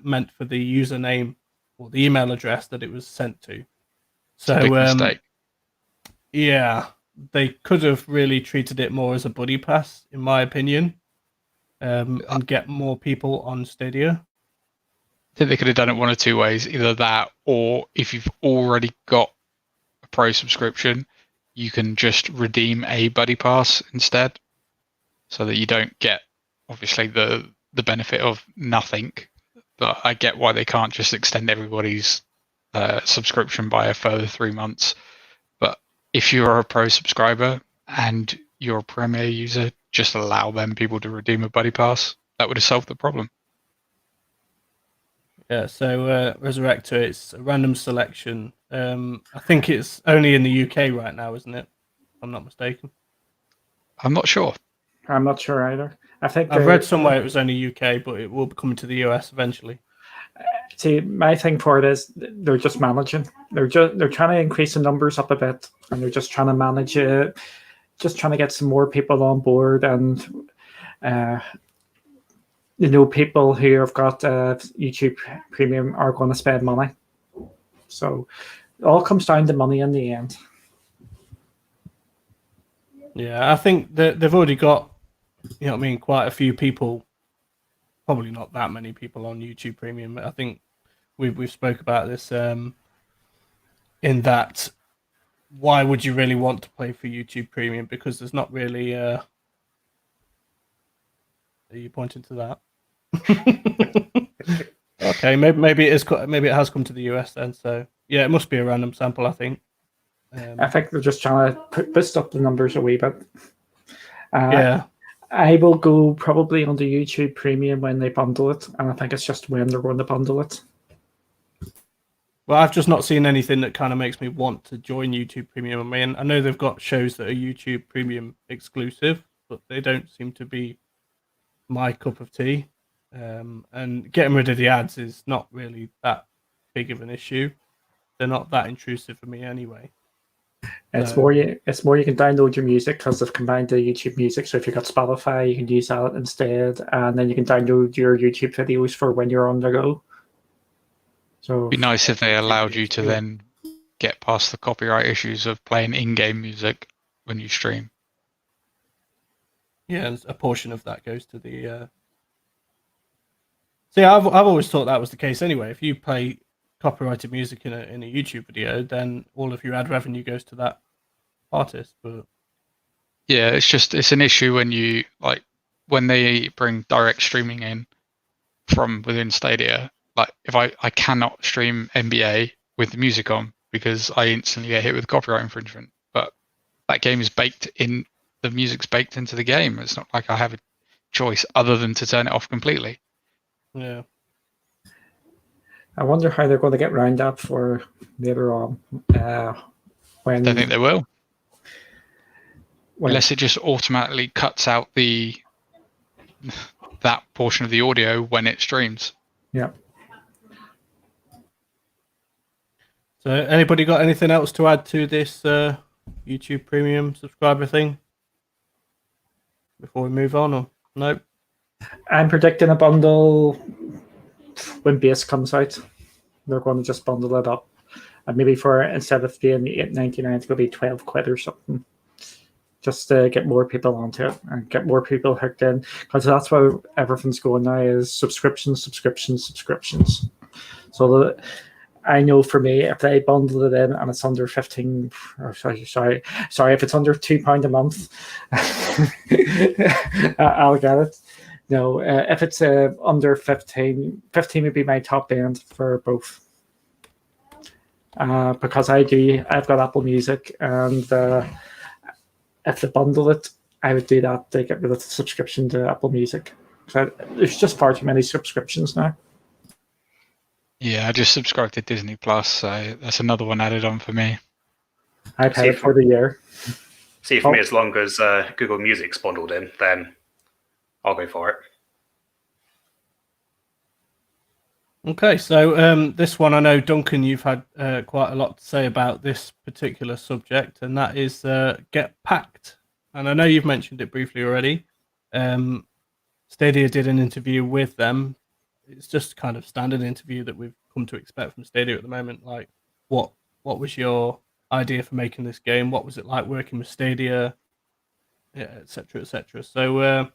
meant for the username or the email address that it was sent to. So, big mistake. Yeah, they could have really treated it more as a buddy pass, in my opinion, and get more people on Stadia. I think they could have done it one of two ways. Either that, or if you've already got a Pro subscription, you can just redeem a buddy pass instead. so that you don't get obviously the benefit of nothing. But I get why they can't just extend everybody's subscription by a further 3 months. But if you're a pro subscriber and you're a Premier user, just allow them people to redeem a buddy pass. That would have solved the problem. Yeah, so Resurrector, it's a random selection. I think it's only in the UK right now, isn't it? If I'm not mistaken. I'm not sure. I'm not sure either. I think I've read somewhere it was only UK, but it will be coming to the US eventually. See, my thing for it is they're just managing. They're trying to increase the numbers up a bit, and they're just trying to manage it, just trying to get some more people on board, and people who have got YouTube Premium are going to spend money. So it all comes down to money in the end. Yeah, I think that they've already got, quite a few people. Probably not that many people on YouTube Premium. I think we've spoke about this. In that, why would you really want to play for YouTube Premium? Because there's not really. Are you pointing to that? Okay, maybe it has come to the US then. So yeah, it must be a random sample, I think. I think they're just trying to boost up the numbers a wee bit. Yeah. I will go probably on the YouTube Premium when they bundle it, and I think it's just when they're going to bundle it. Well, I've just not seen anything that kind of makes me want to join YouTube Premium. I mean, I know they've got shows that are YouTube Premium exclusive, but they don't seem to be my cup of tea. And getting rid of the ads is not really that big of an issue. They're not that intrusive for me anyway. It's more you can download your music because they've combined the YouTube Music. So if you've got Spotify, you can use that instead, and then you can download your YouTube videos for when you're on the go. So it'd be nice if they allowed you to then get past the copyright issues of playing in-game music when you stream. Yeah, and a portion of that goes to the. See, I've always thought that was the case anyway. If you play copyrighted music in a YouTube video, then all of your ad revenue goes to that artist. But yeah, it's an issue when they bring direct streaming in from within Stadia. Like if I cannot stream NBA with the music on because I instantly get hit with copyright infringement. But that game is the music's baked into the game. It's not like I have a choice other than to turn it off completely. Yeah. I wonder how they're going to get around that for later on. I don't think they will. Unless it just automatically cuts out that portion of the audio when it streams. Yeah. So anybody got anything else to add to this YouTube Premium subscriber thing before we move on? Or no? I'm predicting a bundle when base comes out. They're going to just bundle it up, and maybe instead of being $8.99, it's going to be £12 or something, just to get more people onto it and get more people hooked in. Because that's where everything's going now, is subscriptions. So I know for me, if they bundle it in and it's under 15, or sorry, if it's under £2 a month, I'll get it. No, if it's under 15 would be my top end for both. Because I've got Apple Music, and if they bundle it, I would do that to get rid of the subscription to Apple Music. So there's just far too many subscriptions now. Yeah, I just subscribed to Disney Plus, so that's another one added on for me. I pay for the year. See, for me, as long as Google Music's bundled in, then I'll go for it. Okay, so this one, I know, Duncan, you've had quite a lot to say about this particular subject, and that is Get Packed. And I know you've mentioned it briefly already. Stadia did an interview with them. It's just kind of standard interview that we've come to expect from Stadia at the moment. Like, what was your idea for making this game? What was it like working with Stadia, et cetera, et cetera. So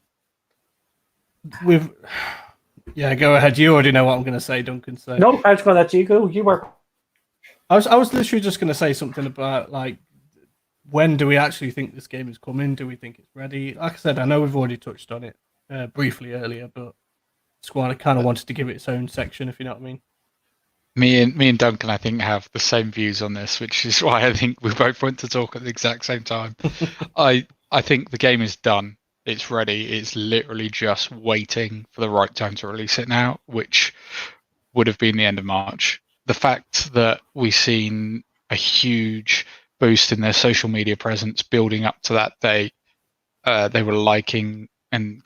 yeah, go ahead. You already know what I'm going to say, Duncan. So no, I was going to let you go. You were. I was literally just going to say something about like when do we actually think this game is coming? Do we think it's ready? Like I said, I know we've already touched on it briefly earlier, but I kind of wanted to give it its own section, if you know what I mean. Me and Duncan, I think, have the same views on this, which is why I think we both want to talk at the exact same time. I think the game is done. It's ready. It's literally just waiting for the right time to release it now, which would have been the end of March. The fact that we've seen a huge boost in their social media presence building up to that day, they were liking and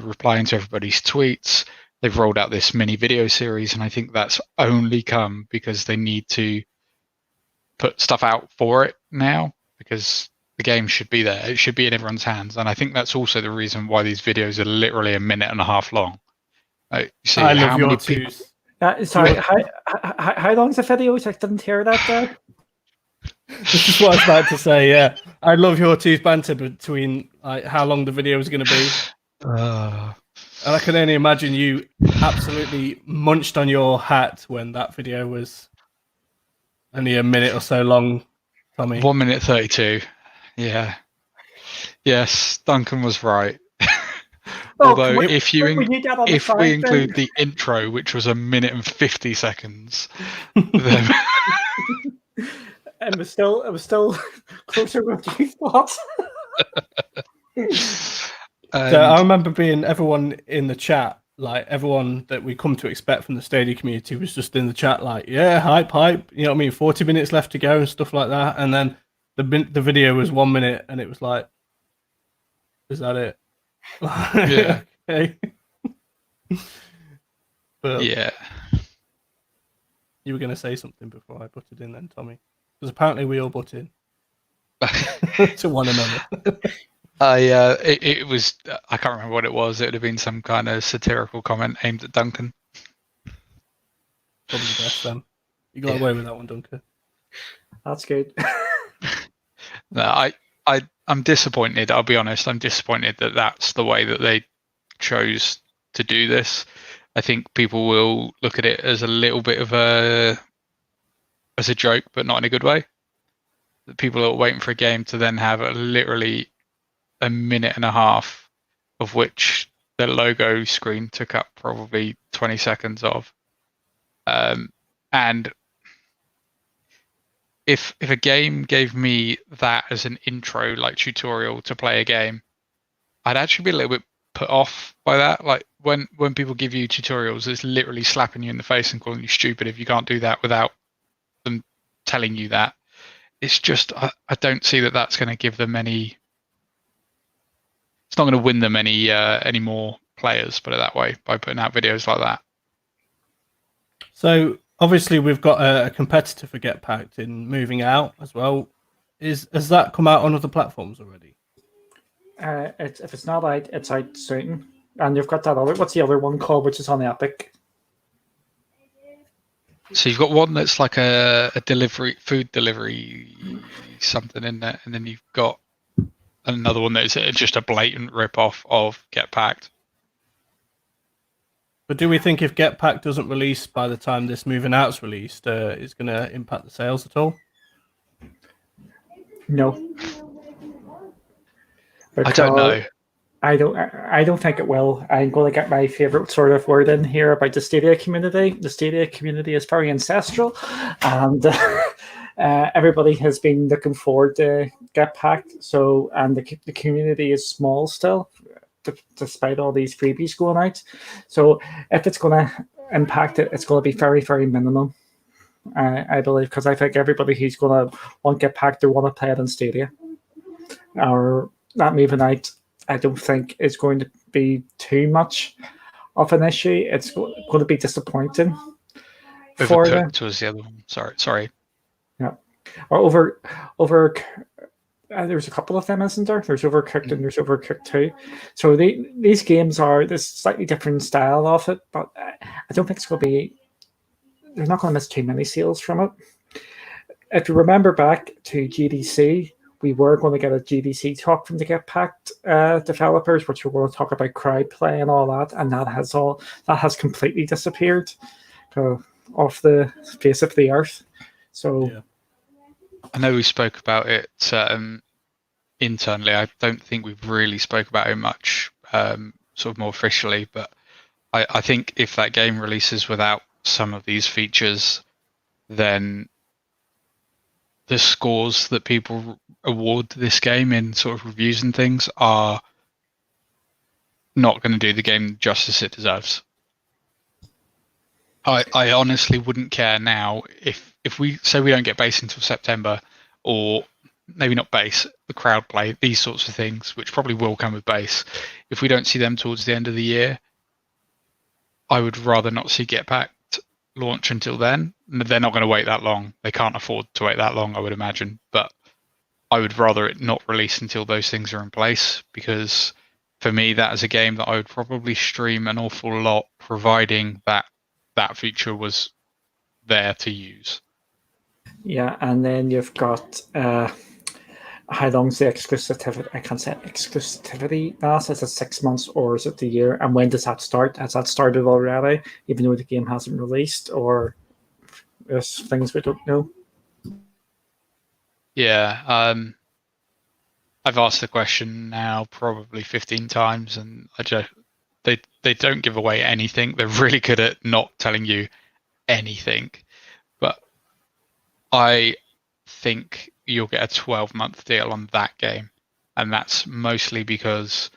replying to everybody's tweets. They've rolled out this mini video series, and I think that's only come because they need to put stuff out for it now, because the game should be there. It should be in everyone's hands. And I think that's also the reason why these videos are literally a minute and a half long. You see I love how your many twos. Sorry, how long is the video? I didn't hear that there. This is what I was about to say, yeah. I love your twos banter between like how long the video is going to be. And I can only imagine you absolutely munched on your hat when that video was only a minute or so long, Tommy. 1 minute 32. Yeah. Yes, Duncan was right. Although if we include the intro, which was 1 minute and 50 seconds, then it was still closer with you thought. So I remember being everyone in the chat, like everyone that we come to expect from the Stadia community was just in the chat, like, yeah, hype, you know what I mean? 40 minutes left to go and stuff like that. And then the video was 1 minute, and it was like, is that it? Yeah. Okay. But yeah. You were going to say something before I butted in then, Tommy. Because apparently we all butt in to one another. It was, I can't remember what it was. It would have been some kind of satirical comment aimed at Duncan. Probably the best then. You got away with that one, Duncan. That's good. No, I'm disappointed. I'll be honest. I'm disappointed that that's the way that they chose to do this. I think people will look at it as a little bit of a joke, but not in a good way. That people are waiting for a game to then have literally 1.5 minutes of which the logo screen took up probably 20 seconds of. And if a game gave me that as an intro, like tutorial to play a game, I'd actually be a little bit put off by that. Like when people give you tutorials, it's literally slapping you in the face and calling you stupid if you can't do that without them telling you that. It's just, I don't see that that's going to give them any. It's not going to win them any more players, put it that way, by putting out videos like that. So obviously we've got a competitor for Get Packed in Moving Out as well. Has that come out on other platforms already? If it's not out, it's out soon. And you've got that other. What's the other one called, which is on Epic? So you've got one that's like a food delivery something in there, and then you've got another one that is just a blatant rip-off of Get Packed. But do we think if Get Packed doesn't release by the time this Moving Out's released, it's going to impact the sales at all? No. I don't know. I don't think it will. I'm going to get my favorite sort of word in here about the Stadia community. The Stadia community is very ancestral, and everybody has been looking forward to Get Packed. So, and the community is small still, despite all these freebies going out. So, if it's going to impact it, it's going to be very, very minimum. I believe, because I think everybody who's going to want Get Packed, they want to play it on Stadia, or not Moving Out. I don't think it's going to be too much of an issue. It's going to be disappointing. Overcooked was the other one. Sorry. Yeah, or over. There's a couple of them, isn't there? There's Overcooked and there's Overcooked 2. So these games are this slightly different style of it, but I don't think it's going to be. They're not going to miss too many sales from it. If you remember back to GDC, we were going to get a GDC talk from the Get Packed developers, which we're going to talk about crowd play and all that, and that has completely disappeared off the face of the earth. So, I know we spoke about it internally. I don't think we've really spoke about it much, sort of more officially. But I think if that game releases without some of these features, then the scores that people award this game in sort of reviews and things are not going to do the game justice it deserves. I honestly wouldn't care now if we say we don't get base until September, or maybe not base, the crowd play, these sorts of things, which probably will come with base. If we don't see them towards the end of the year, I would rather not see Get Packed launch until then. They're not going to wait that long. They can't afford to wait that long, I would imagine. But I would rather it not release until those things are in place, because for me, that is a game that I would probably stream an awful lot, providing that feature was there to use. Yeah, and then you've got how long's the exclusivity? I can't say exclusivity last. Is it 6 months or is it the year? And when does that start? Has that started already, even though the game hasn't released, or there's things we don't know? Yeah, I've asked the question now probably 15 times, and they don't give away anything. They're really good at not telling you anything. But I think you'll get a 12-month deal on that game, and that's mostly because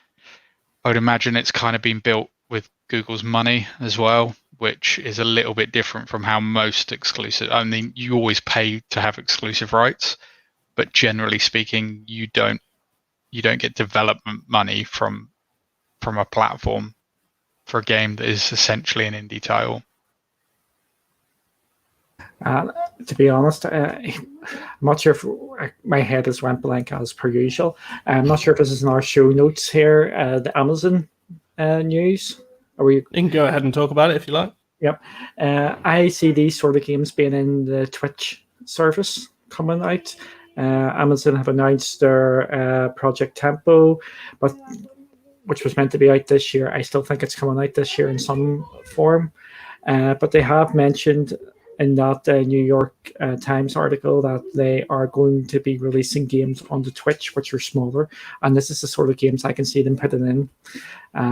I would imagine it's kind of been built with Google's money as well, which is a little bit different from how most exclusive. I mean, you always pay to have exclusive rights, but generally speaking, you don't get development money from a platform for a game that is essentially an indie title. To be honest, I'm not sure if my head has went blank as per usual. I'm not sure if this is in our show notes here, the Amazon news. You can go ahead and talk about it if you like. Yep. I see these sort of games being in the Twitch service coming out. Amazon have announced their Project Tempo, which was meant to be out this year. I still think it's coming out this year in some form. But they have mentioned in that New York Times article that they are going to be releasing games onto Twitch, which are smaller. And this is the sort of games I can see them putting in.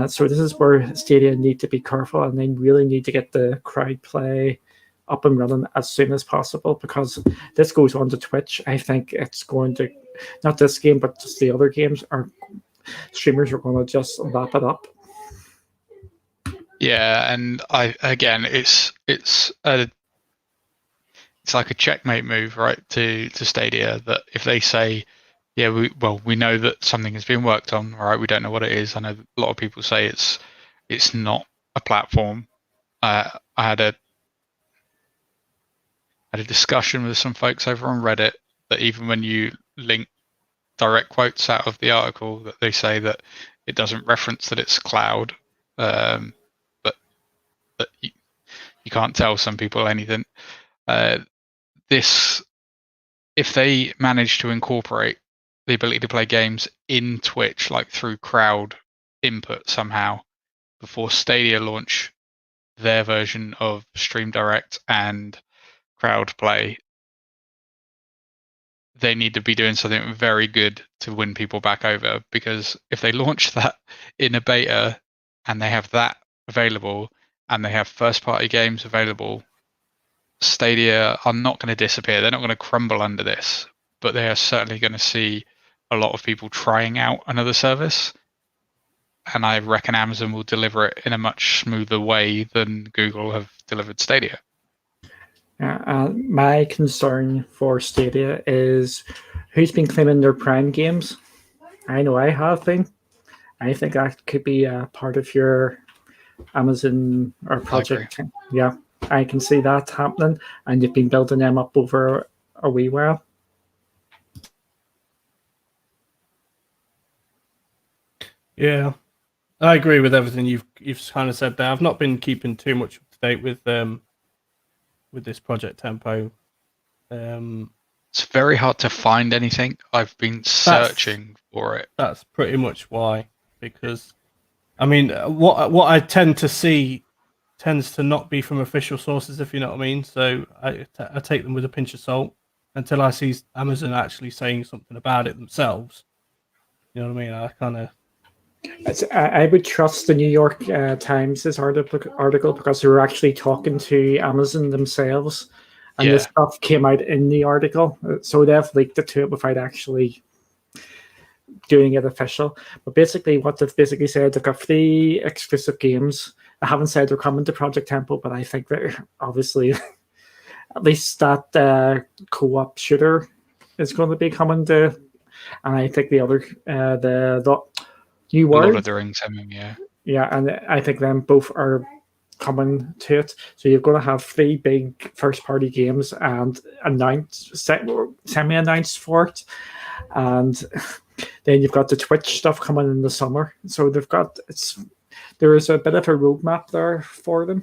So this is where Stadia need to be careful, and they really need to get the crowd play up and running as soon as possible, because this goes on to Twitch. I think it's going to, not this game, but just the other games, streamers are going to just lap it up. Yeah, and it's like a checkmate move, right, to Stadia, that if they say, yeah, we know that something has been worked on, right, we don't know what it is. I know a lot of people say it's not a platform. I had a discussion with some folks over on Reddit that even when you link direct quotes out of the article, that they say that it doesn't reference that it's cloud, but you can't tell some people anything. If they manage to incorporate the ability to play games in Twitch, like through crowd input somehow, before Stadia launch their version of Stream Direct and crowd play, they need to be doing something very good to win people back over. Because if they launch that in a beta and they have that available and they have first-party games available, Stadia are not going to disappear. They're not going to crumble under this, but they are certainly going to see a lot of people trying out another service. And I reckon Amazon will deliver it in a much smoother way than Google have delivered Stadia. My concern for Stadia is who's been claiming their Prime games. I know I have been. I think that could be a part of your Amazon or project. Yeah, I can see that happening, and you've been building them up over a wee while. Yeah, I agree with everything you've kind of said there. I've not been keeping too much up to date with this Project Tempo. It's very hard to find anything. I've been searching for it. That's pretty much why, because I mean, what I tend to see tends to not be from official sources, if you know what I mean. So I take them with a pinch of salt. until I see Amazon actually saying something about it themselves. You know what I mean? I kind of. I would trust the New York Times' article because they were actually talking to Amazon themselves, and this stuff came out in the article. So they've leaked it to it without actually doing it official. But basically, what they've basically said, they've got 3 exclusive games. I haven't said they're coming to Project Temple, but I think they're obviously at least that co-op shooter is going to be coming to, and I think the other the New World, Lord of the Rings, yeah, and I think them both are coming to it. So you're going to have 3 big first-party games and semi-announced for it, and then you've got the Twitch stuff coming in the summer. So there is a bit of a roadmap there for them.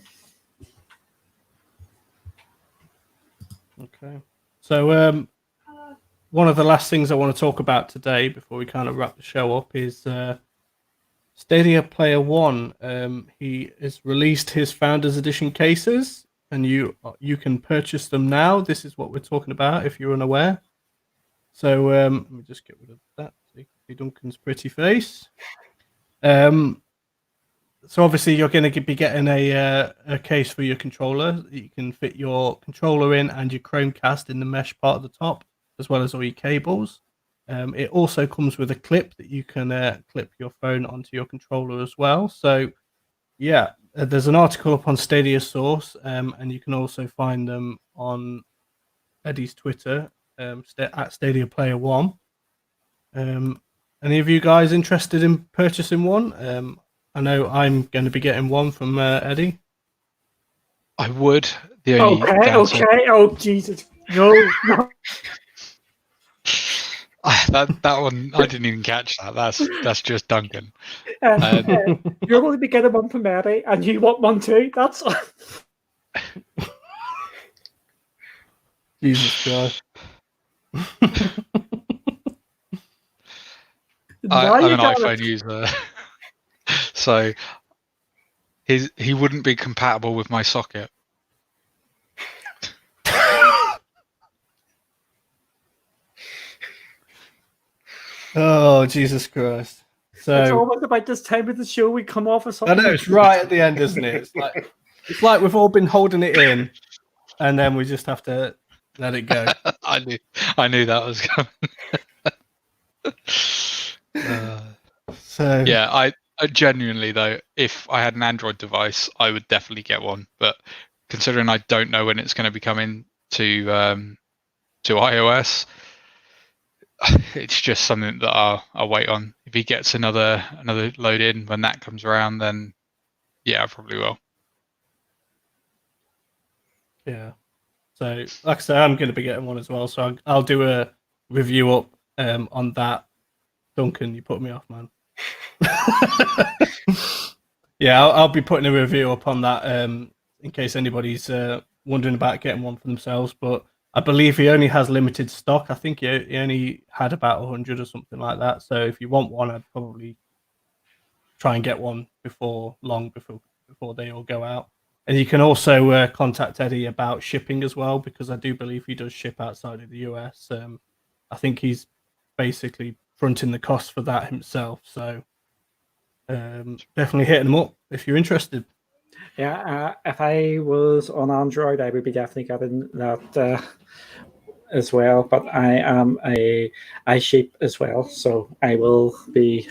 Okay. So one of the last things I want to talk about today before we kind of wrap the show up is Stadia Player One. He has released his Founders Edition cases, and you can purchase them now. This is what we're talking about if you're unaware. So let me just get rid of that. So you can see Duncan's pretty face. So obviously you're going to be getting a case for your controller. You can fit your controller in and your Chromecast in the mesh part at the top, as well as all your cables. It also comes with a clip that you can clip your phone onto your controller as well. So yeah, there's an article up on Stadia Source, and you can also find them on Eddie's Twitter at Stadia Player One. Any of you guys interested in purchasing one? I know I'm going to be getting one from Eddie. I would. Okay. Oh Jesus, no. that one I didn't even catch that. That's just Duncan. You're going to be getting one from Eddie, and you want one too. That's Jesus Christ. I'm an iPhone user, so he wouldn't be compatible with my socket. Oh, Jesus Christ. So it's almost about this time of the show we come off of something. I know, it's right at the end, isn't it? It's like we've all been holding it in, and then we just have to let it go. I knew that was coming. So yeah, I genuinely though, if I had an Android device, I would definitely get one. But considering I don't know when it's going to be coming to iOS, it's just something that I'll wait on. If he gets another load in when that comes around, then yeah, I probably will. Yeah. So like I say, I'm going to be getting one as well. So I'll do a review up on that. Duncan, you put me off, man. Yeah, I'll be putting a review up on that in case anybody's wondering about getting one for themselves. But I believe he only has limited stock. I think he only had about 100 or something like that. So if you want one, I'd probably try and get one before they all go out. And you can also contact Eddie about shipping as well, because I do believe he does ship outside of the US. I think he's basically fronting the cost for that himself. So definitely hit him up if you're interested. Yeah, if I was on Android, I would be definitely getting that as well. But I am a iShape as well, so I will be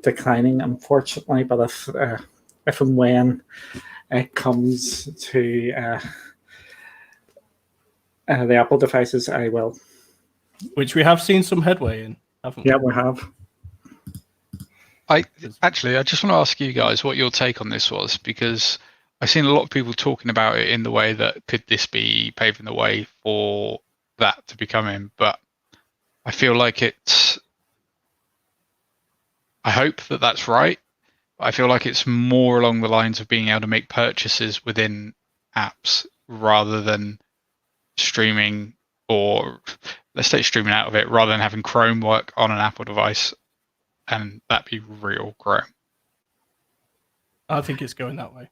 declining, unfortunately. But if and when it comes to the Apple devices, I will. Which we have seen some headway in, haven't we? Yeah, we have. I just want to ask you guys what your take on this was, because I've seen a lot of people talking about it in the way that could this be paving the way for that to be coming, but I feel like I hope that that's right. I feel like it's more along the lines of being able to make purchases within apps rather than streaming, or let's take streaming out of it, rather than having Chrome work on an Apple device and that be real Chrome. I think it's going that way.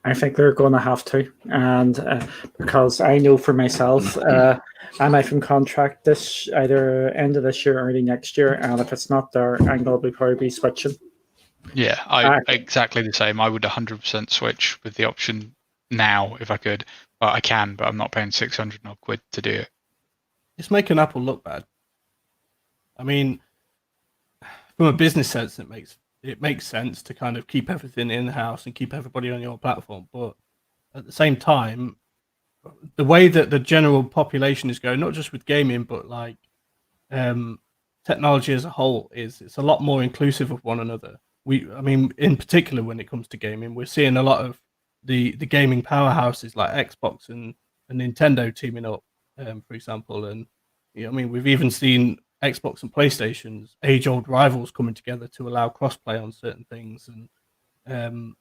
I think they're going to have to, and because I know for myself, I might from contract this either end of this year or early next year, and if it's not there, I'm going to probably be switching. Yeah, I exactly the same. I would 100% switch with the option now if I could, but I can, but I'm not paying 600 odd quid to do it. It's making Apple look bad. I mean, from a business sense, it makes sense to kind of keep everything in house and keep everybody on your platform, but at the same time, the way that the general population is going, not just with gaming, but like technology as a whole, it's a lot more inclusive of one another. I mean, in particular, when it comes to gaming, we're seeing a lot of the gaming powerhouses like Xbox and Nintendo teaming up, for example. And I mean, we've even seen Xbox and PlayStation's age-old rivals coming together to allow crossplay on certain things, and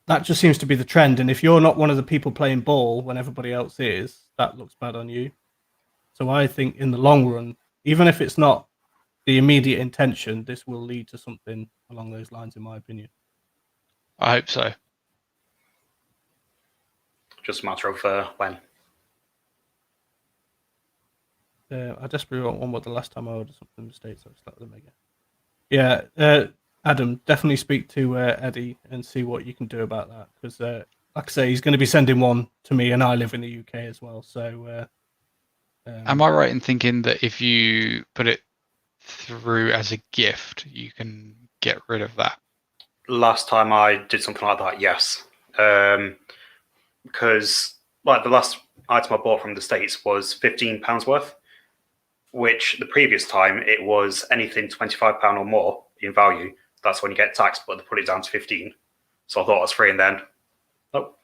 that just seems to be the trend. And if you're not one of the people playing ball when everybody else is, that looks bad on you. So I think in the long run, even if it's not the immediate intention, this will lead to something along those lines, in my opinion. I hope so. Just a matter of when. I desperately want one more the last time I ordered something in the States. I was like, the mega. Yeah, Adam, definitely speak to Eddie and see what you can do about that. Because, like I say, he's going to be sending one to me, and I live in the UK as well. So, am I right in thinking that if you put it through as a gift, you can get rid of that? Last time I did something like that, yes. Because like the last item I bought from the States was £15 worth, which the previous time it was anything £25 or more in value. That's when you get taxed, but they put it down to 15. So I thought I was free, and then nope.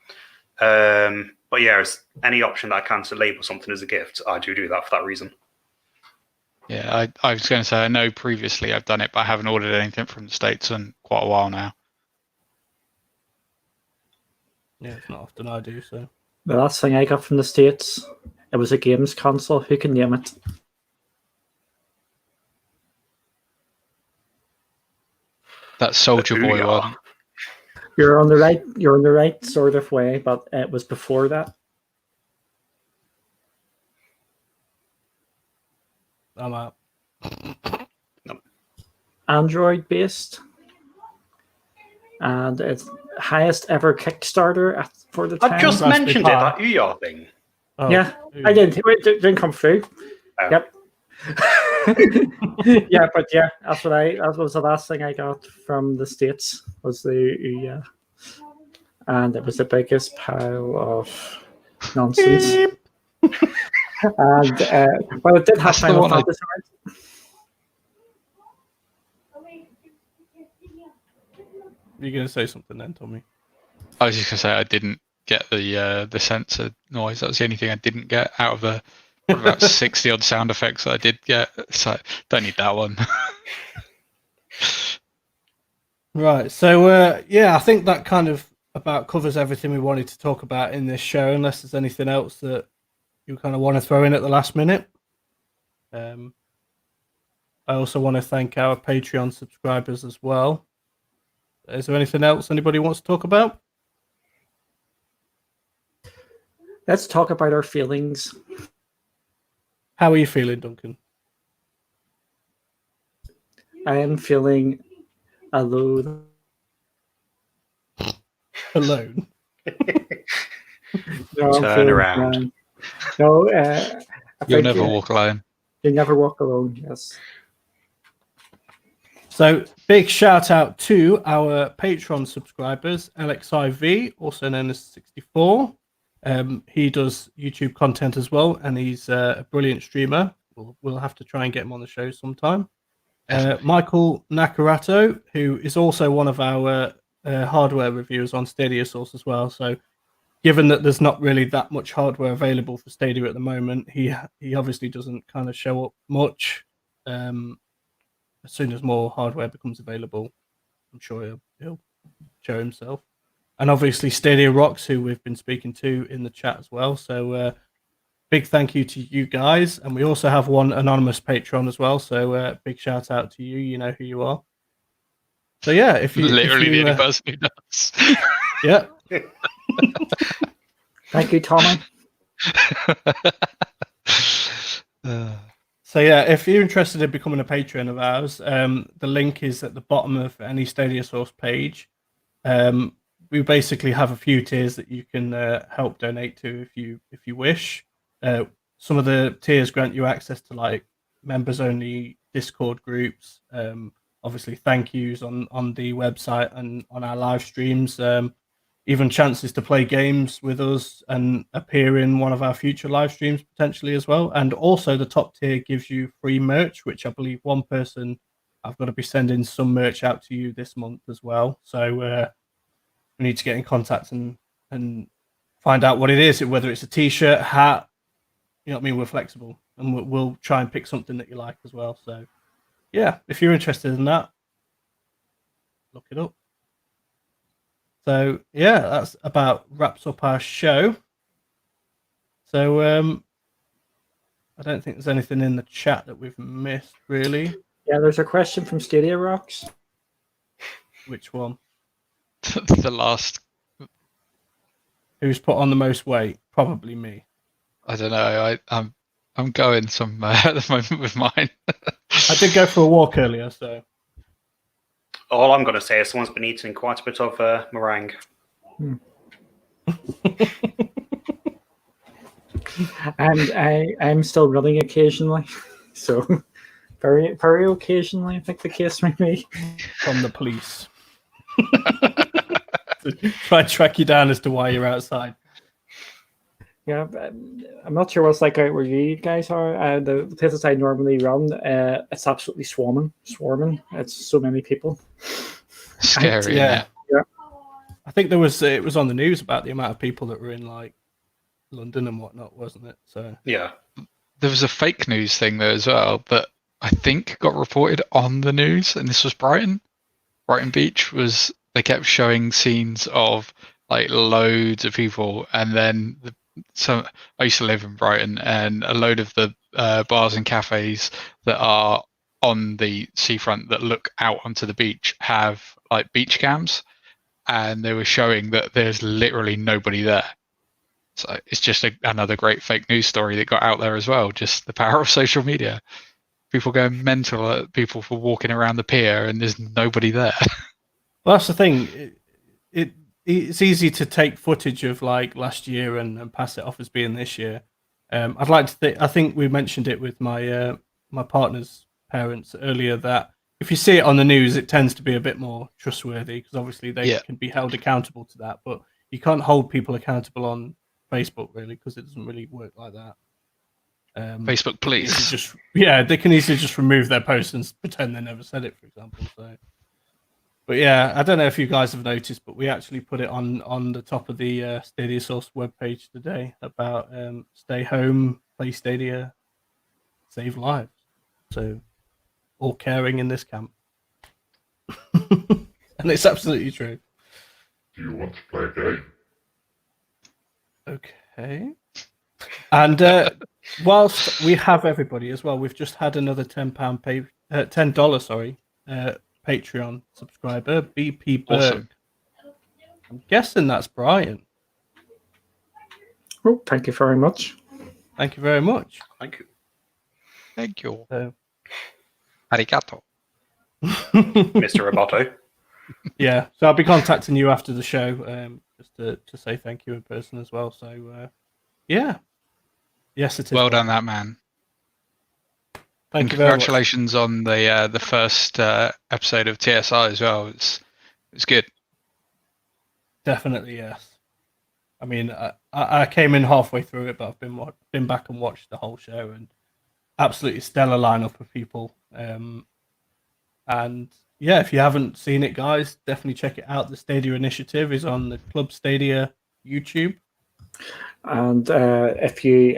But yeah, any option that I can to label something as a gift, I do that for that reason. Yeah, I was going to say, I know previously I've done it, but I haven't ordered anything from the States in quite a while now. Yeah, it's not often I do, so. The last thing I got from the States, it was a games console. Who can name it? That Soldier Boy one. You're on the right sort of way, but it was before that. I'm out. Android based, and it's highest ever Kickstarter for the time. I just mentioned it, that UR thing. Oh, yeah, I did. It didn't come through. Oh. Yep. Yeah, but yeah, that was the last thing I got from the States, was the and it was the biggest pile of nonsense. And well, it did have Final Fantasy. You're gonna say something then, Tommy? I was just gonna say I didn't get the sensor noise. That was the only thing I didn't get out of the about 60 odd sound effects that I did get. So don't need that one. Right. So yeah, I think that kind of about covers everything we wanted to talk about in this show, unless there's anything else that you kind of want to throw in at the last minute. I also want to thank our Patreon subscribers as well. Is there anything else anybody wants to talk about? Let's talk about our feelings. How are you feeling, Duncan? I am feeling alone. Alone? No, turn around. No, you'll never walk alone. You never walk alone, yes. So, big shout out to our Patreon subscribers, LXIV, also known as 64. He does YouTube content as well, and he's a brilliant streamer. We'll have to try and get him on the show sometime. Michael Nakarato, who is also one of our hardware reviewers on Stadia Source as well. So, given that there's not really that much hardware available for Stadia at the moment, he obviously doesn't kind of show up much. As soon as more hardware becomes available, I'm sure he'll show himself. And obviously Stadia Rocks, who we've been speaking to in the chat as well. So big thank you to you guys. And we also have one anonymous patron as well. So big shout out to you. You know who you are. So yeah, if you literally the only person who does. Yeah. Thank you, Tommy. So yeah, if you're interested in becoming a patron of ours, the link is at the bottom of any Stadia Source page. We basically have a few tiers that you can help donate to if you wish. Some of the tiers grant you access to like members only Discord groups. Obviously, thank yous on the website and on our live streams. Even chances to play games with us and appear in one of our future live streams potentially as well. And also the top tier gives you free merch, which I believe one person, I've got to be sending some merch out to you this month as well. So we need to get in contact and find out what it is, whether it's a t-shirt, hat, you know what I mean? We're flexible and we'll try and pick something that you like as well. So yeah, if you're interested in that, look it up. So yeah, that's about wraps up our show. So I don't think there's anything in the chat that we've missed really. Yeah, there's a question from Stadia Rocks. Which one? The last. Who's put on the most weight? Probably me. I don't know. I'm going somewhere at the moment with mine. I did go for a walk earlier, so. All I'm going to say is someone's been eating quite a bit of meringue. And I'm still running occasionally, so very, very occasionally, I think the case may be. From the police. To try and track you down as to why you're outside. Yeah, I'm not sure what's like out where you guys are. The places I normally run, it's absolutely swarming. It's so many people. Scary. Yeah. Yeah. I think it was on the news about the amount of people that were in like London and whatnot, wasn't it? So Yeah. There was a fake news thing there as well that I think got reported on the news, and this was Brighton. Brighton Beach was. They kept showing scenes of like loads of people, and then I used to live in Brighton, and a load of the bars and cafes that are on the seafront that look out onto the beach have like beach cams, and they were showing that there's literally nobody there. So it's just another great fake news story that got out there as well. Just the power of social media. People going mental at people for walking around the pier, and there's nobody there. well, that's the thing. It's easy to take footage of like last year and pass it off as being this year. I'd like to I think we mentioned it with my my partner's parents earlier that if you see it on the news, it tends to be a bit more trustworthy because obviously they can be held accountable to that. But you can't hold people accountable on Facebook really because it doesn't really work like that. Facebook police. They can easily just remove their post and pretend they never said it, for example. So. But yeah, I don't know if you guys have noticed, but we actually put it on the top of the Stadia Source webpage today about stay home, play Stadia, save lives. So all caring in this camp. And it's absolutely true. Do you want to play a game? Okay. And whilst we have everybody as well, we've just had another $10 Patreon subscriber, BP Berg. Awesome. I'm guessing that's Brian. Oh, thank you very much. Thank you very much. Thank you. Thank you. So, Arigato. Mr. Roboto. yeah, so I'll be contacting you after the show just to say thank you in person as well. So, yeah. Yes, it is. Well done, that man. Thank you very much. Congratulations on the first episode of TSI as well. It's good. Definitely, yes. I mean, I came in halfway through it, but I've been back and watched the whole show, and absolutely stellar lineup of people. And yeah, if you haven't seen it, guys, definitely check it out. The Stadia Initiative is on the Club Stadia YouTube. And if you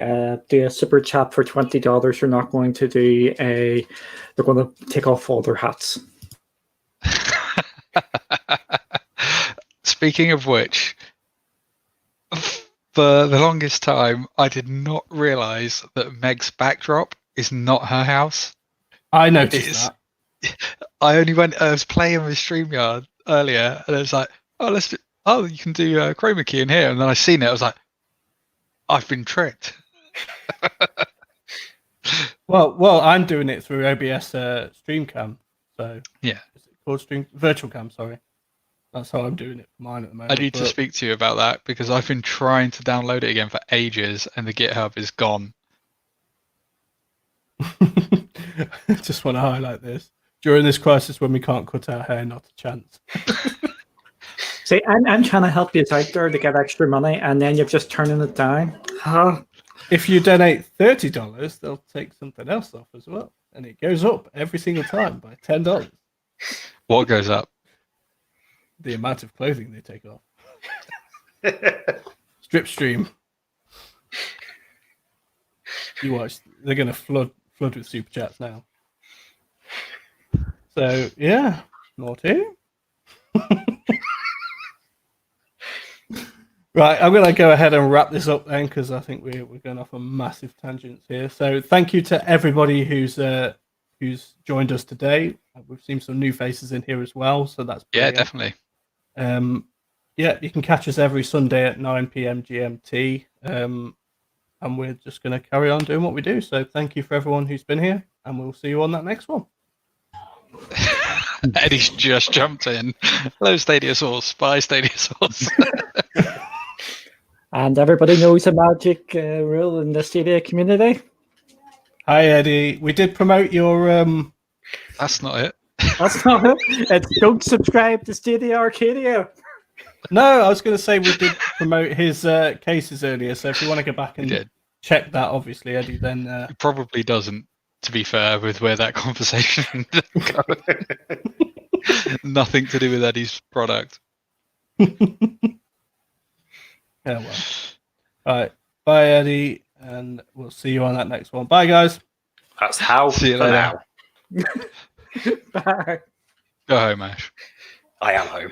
do a super chat for $20, you're not going to do they're going to take off all their hats. Speaking of which, for the longest time, I did not realize that Meg's backdrop is not her house. I noticed that. I was playing with StreamYard earlier, and it was like, oh, oh, you can do chroma key in here. And then I seen it. I was like, I've been tricked. Well, I'm doing it through OBS StreamCam. So Yeah. is it called Virtual Cam? Sorry, that's how I'm doing it for mine at the moment. I need to speak to you about that because I've been trying to download it again for ages, and the GitHub is gone. Just want to highlight this. During this crisis when we can't cut our hair, not a chance. See, I'm trying to help you out there to get extra money, and then you're just turning it down. Huh? If you donate $30, they'll take something else off as well. And it goes up every single time by $10. What goes up? The amount of clothing they take off. Strip stream. You watch, they're going to flood with super chats now. So, yeah, naughty. Right, I'm going to go ahead and wrap this up then because I think we're going off on massive tangents here. So thank you to everybody who's joined us today. We've seen some new faces in here as well, so that's brilliant. Yeah, definitely. Yeah, you can catch us every Sunday at 9 p.m. GMT, and we're just going to carry on doing what we do. So thank you for everyone who's been here, and we'll see you on that next one. Eddie's just jumped in. Hello, Stadia Source. Bye, Stadia Source. And everybody knows the magic rule in the Stadia community. Hi, Eddie. We did promote your... That's not it. That's not it. It's don't subscribe to Stadia Arcadia. No, I was going to say we did promote his cases earlier, so if you want to go back and check that, obviously, Eddie, then... It probably doesn't, to be fair, with where that conversation goes. Nothing to do with Eddie's product. Yeah, well. All right. Bye, Eddie, and we'll see you on that next one. Bye, guys. That's how See you for later. now. Bye. Go home, Ash. I am home.